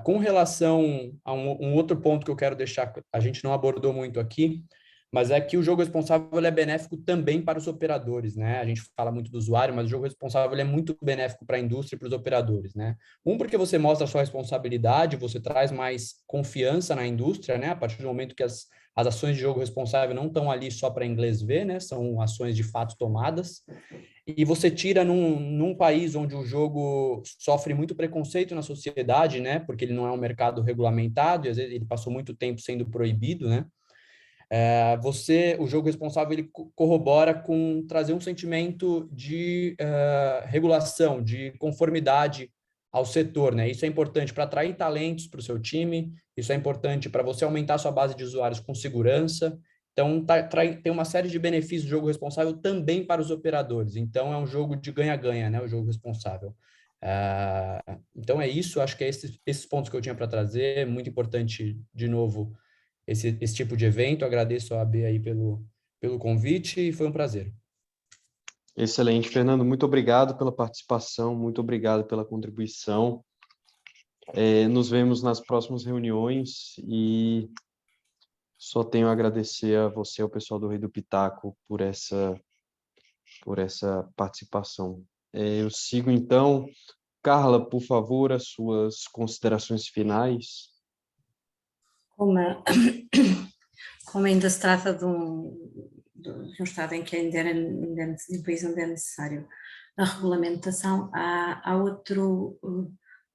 Com relação a um outro ponto que eu quero deixar, a gente não abordou muito aqui, mas é que o jogo responsável é benéfico também para os operadores, né? A gente fala muito do usuário, mas o jogo responsável é muito benéfico para a indústria e para os operadores, né? Porque você mostra a sua responsabilidade, você traz mais confiança na indústria, né? A partir do momento que as ações de jogo responsável não estão ali só para inglês ver, né? São ações de fato tomadas. E você tira num país onde o jogo sofre muito preconceito na sociedade, né? Porque ele não é um mercado regulamentado e às vezes ele passou muito tempo sendo proibido, né? O jogo responsável, ele corrobora com trazer um sentimento de regulação, de conformidade ao setor, né? Isso é importante para atrair talentos para o seu time, isso é importante para você aumentar a sua base de usuários com segurança Então, tem uma série de benefícios do jogo responsável também para os operadores. Então, é um jogo de ganha-ganha, né? O jogo responsável. Então, é isso. Acho que é esses pontos que eu tinha para trazer. É muito importante, de novo, esse tipo de evento. Agradeço a AB aí pelo convite e foi um prazer. Excelente, Fernando. Muito obrigado pela participação, muito obrigado pela contribuição. Nos vemos nas próximas reuniões e só tenho a agradecer a você, ao pessoal do Rei do Pitaco, por essa participação. Eu sigo, então. Carla, por favor, as suas considerações finais. Como ainda se trata de um Estado em que um país onde é necessário a regulamentação, há outro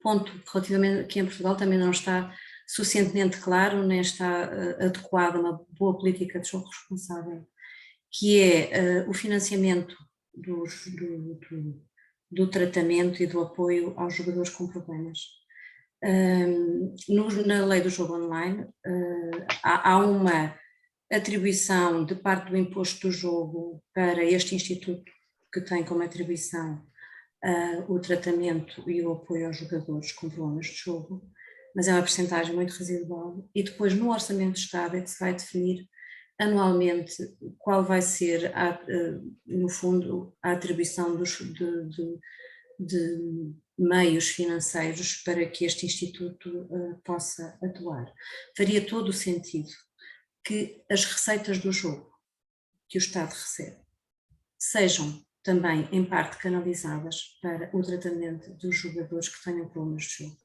ponto relativamente que em Portugal também não está suficientemente claro, nem está adequado a uma boa política de jogo responsável, que é o financiamento do tratamento e do apoio aos jogadores com problemas. Na lei do jogo online há uma atribuição de parte do imposto do jogo para este instituto que tem como atribuição o tratamento e o apoio aos jogadores com problemas de jogo, mas é uma percentagem muito residual, e depois no Orçamento de Estado é que se vai definir anualmente qual vai ser, no fundo, a atribuição de meios financeiros para que este instituto possa atuar. Faria todo o sentido que as receitas do jogo que o Estado recebe sejam também em parte canalizadas para o tratamento dos jogadores que tenham problemas de jogo.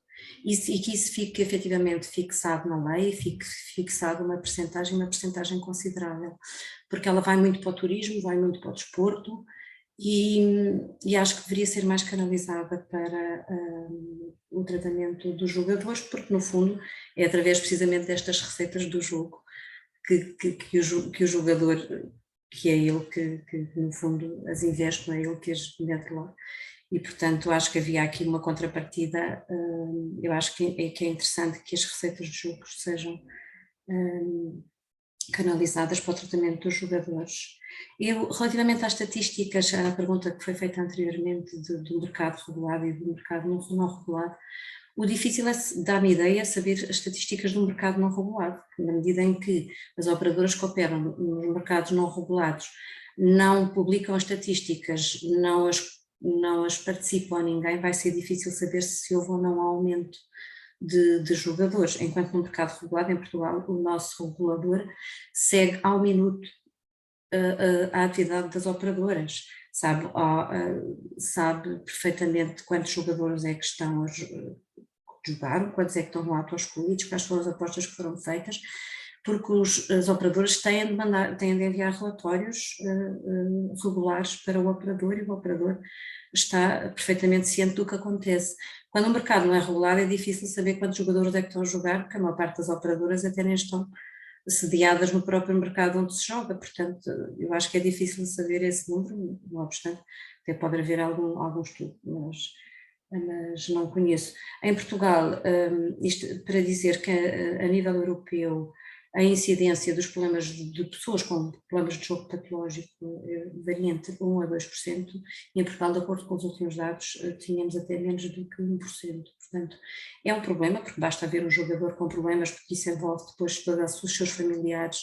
E que isso fique efetivamente fixado na lei, fique fixado uma percentagem considerável, porque ela vai muito para o turismo, vai muito para o desporto, e acho que deveria ser mais canalizada para o tratamento dos jogadores, porque no fundo é através precisamente destas receitas do jogo que o jogador, que é ele que no fundo as investe, não é ele que as mete lá. E, portanto, acho que havia aqui uma contrapartida. Eu acho que é interessante que as receitas de jogo sejam canalizadas para o tratamento dos jogadores. Relativamente às estatísticas, à pergunta que foi feita anteriormente do mercado regulado e do mercado não regulado, o difícil é, dar-me ideia, saber as estatísticas do mercado não regulado, na medida em que as operadoras que operam nos mercados não regulados não publicam as estatísticas, não as participam a ninguém, vai ser difícil saber se houve ou não aumento de jogadores, enquanto no mercado regulado, em Portugal, o nosso regulador segue ao minuto a atividade das operadoras, sabe perfeitamente quantos jogadores é que estão a jogar, quantos é que estão no ato excluídos, quais foram as apostas que foram feitas, porque as operadoras têm de enviar relatórios regulares para o operador, e o operador está perfeitamente ciente do que acontece. Quando o mercado não é regulado, é difícil saber quantos jogadores é que estão a jogar, porque a maior parte das operadoras até nem estão sediadas no próprio mercado onde se joga, portanto eu acho que é difícil saber esse número, não obstante, até pode haver algum estudo, mas não conheço. Em Portugal, isto para dizer que a nível europeu a incidência dos problemas de pessoas com problemas de jogo patológico varia entre 1% a 2%, e em Portugal, de acordo com os últimos dados, tínhamos até menos do que 1%. Portanto, é um problema, porque basta haver um jogador com problemas, porque isso envolve depois todos os seus familiares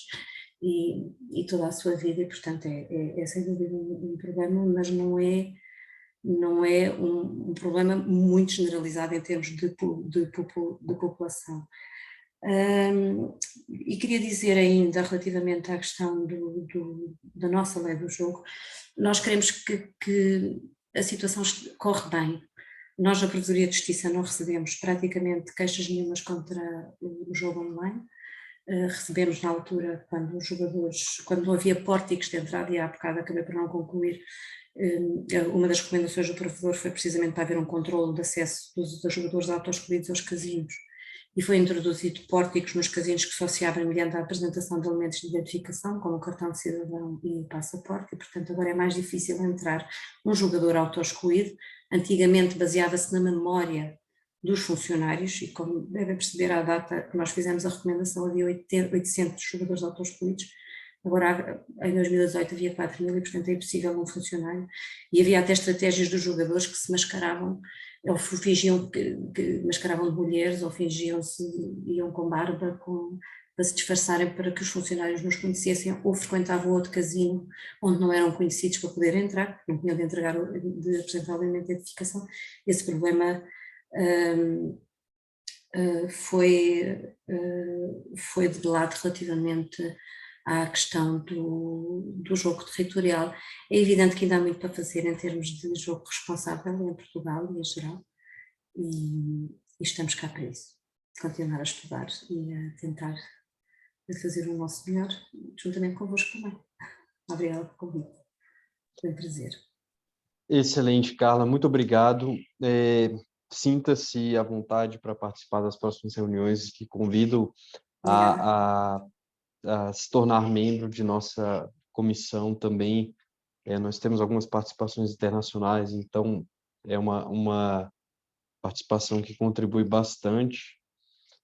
e toda a sua vida, e portanto é sem dúvida um problema, mas não é um problema muito generalizado em termos de população. E queria dizer ainda, relativamente à questão da nossa lei do jogo, nós queremos que a situação corre bem. Nós, na Provedoria de Justiça, não recebemos praticamente queixas nenhumas contra o jogo online. Recebemos na altura, quando não havia pórticos de entrada, e há bocado acabei por não concluir, uma das recomendações do provedor foi precisamente para haver um controle de acesso dos jogadores auto-escolhidos aos casinos, e foi introduzido pórticos nos casinos que só se abrem mediante a apresentação de elementos de identificação, como o cartão de cidadão e o passaporte, e portanto agora é mais difícil entrar um jogador auto-excluído. Antigamente baseava-se na memória dos funcionários, e como devem perceber, à data que nós fizemos a recomendação havia 800 jogadores auto-excluídos, Agora, em 2018 havia 4.000 e, portanto, é impossível um funcionário. E havia até estratégias dos jogadores que se mascaravam, ou fingiam que mascaravam de mulheres, ou fingiam-se, iam com barba, para se disfarçarem para que os funcionários nos conhecessem, ou frequentavam outro casino onde não eram conhecidos para poder entrar, não tinham de entregar, de apresentar o elemento de identificação. Esse problema foi debelado relativamente à questão do jogo territorial. É evidente que ainda há muito para fazer em termos de jogo responsável em Portugal e em geral, e estamos cá para isso, continuar a estudar e a tentar fazer o nosso melhor, juntamente convosco também. Obrigada pelo convite, foi um prazer. Excelente, Carla, muito obrigado. Sinta-se à vontade para participar das próximas reuniões, que convido a se tornar membro de nossa comissão também. Nós temos algumas participações internacionais, então é uma participação que contribui bastante.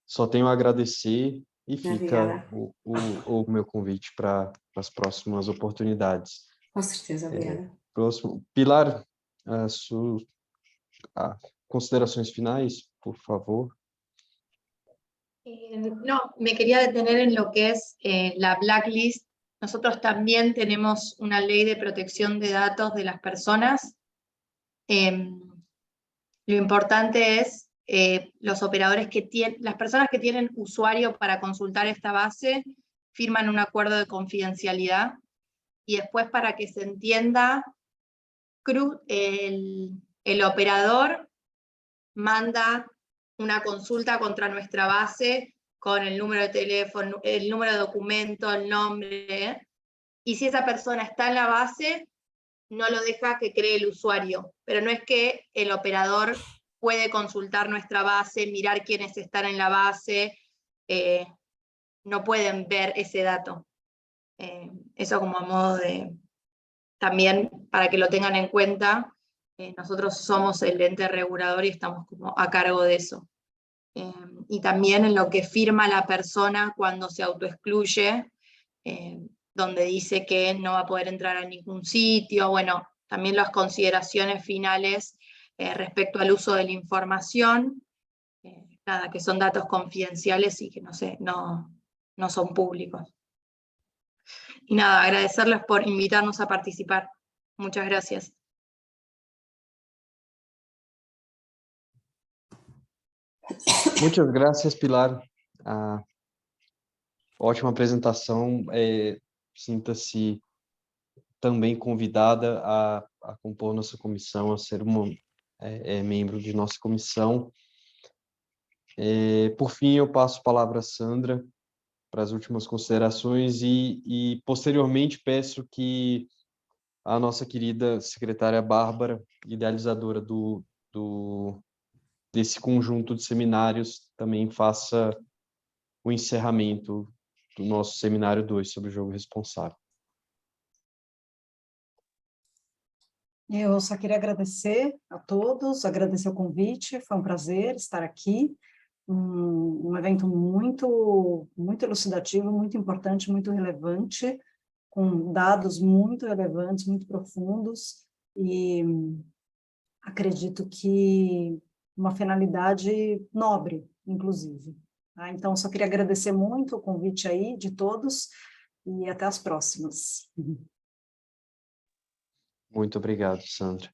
Só tenho a agradecer e fica o meu convite para as próximas oportunidades. Com certeza, obrigada. Próximo. Pilar, considerações finais, por favor. No, me quería detener en lo que es la blacklist. Nosotros también tenemos una ley de protección de datos de las personas. Lo importante es los operadores que tienen, las personas que tienen usuario para consultar esta base firman un acuerdo de confidencialidad, y después, para que se entienda, el operador manda una consulta contra nuestra base con el número de teléfono, el número de documento, el nombre, y si esa persona está en la base, no lo deja que cree el usuario, pero no es que el operador puede consultar nuestra base, mirar quiénes están en la base, no pueden ver ese dato. Eso como a modo de, también para que lo tengan en cuenta, nosotros somos el ente regulador y estamos como a cargo de eso. Y también en lo que firma la persona cuando se autoexcluye, donde dice que no va a poder entrar a ningún sitio, bueno, también las consideraciones finales respecto al uso de la información, nada, que son datos confidenciales y que no son públicos. Y nada, agradecerles por invitarnos a participar. Muchas gracias. Muitas graças, Pilar. Ótima apresentação. Sinta-se também convidada a compor nossa comissão, a ser membro de nossa comissão. Por fim, eu passo a palavra a Sandra para as últimas considerações e posteriormente peço que a nossa querida secretária Bárbara, idealizadora desse conjunto de seminários, também faça o encerramento do nosso seminário 2 sobre o jogo responsável. Eu só queria agradecer a todos, agradecer o convite, foi um prazer estar aqui, um evento muito elucidativo, muito importante, muito relevante, com dados muito relevantes, muito profundos, e acredito que uma finalidade nobre, inclusive. Então, só queria agradecer muito o convite aí de todos, e até as próximas. Muito obrigado, Sandra.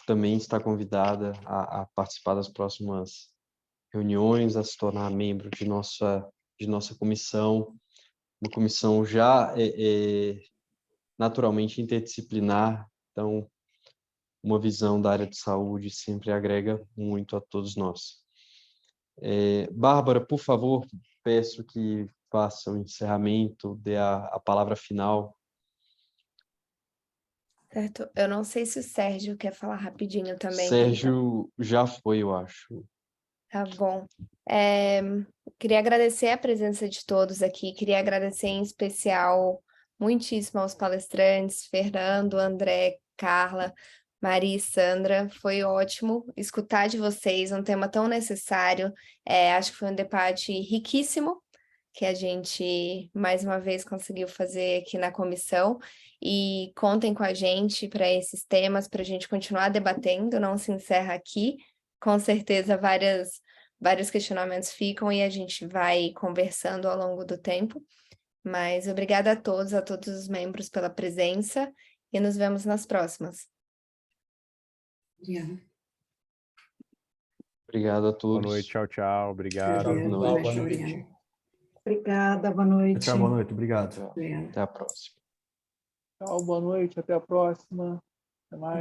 Também está convidada a participar das próximas reuniões, a se tornar membro de nossa comissão, uma comissão já naturalmente interdisciplinar, então uma visão da área de saúde sempre agrega muito a todos nós. Bárbara, por favor, peço que faça o encerramento, dê a palavra final. Certo, eu não sei se o Sérgio quer falar rapidinho também. Sérgio já foi, eu acho. Tá bom. Queria agradecer a presença de todos aqui, queria agradecer em especial muitíssimo aos palestrantes, Fernando, André, Carla, Maria e Sandra, foi ótimo escutar de vocês um tema tão necessário, acho que foi um debate riquíssimo, que a gente, mais uma vez, conseguiu fazer aqui na comissão. E contem com a gente para esses temas, para a gente continuar debatendo, não se encerra aqui. Com certeza, vários questionamentos ficam e a gente vai conversando ao longo do tempo. Mas obrigada a todos os membros pela presença e nos vemos nas próximas. Obrigada. Obrigado a todos. Boa noite, tchau, tchau. Obrigado. Obrigada. Boa Boa Boa noite. noite. Obrigada, boa noite. Tchau, boa noite. Obrigado. Tchau. Obrigada. Até a próxima. Tchau, boa noite, até a próxima. Até mais.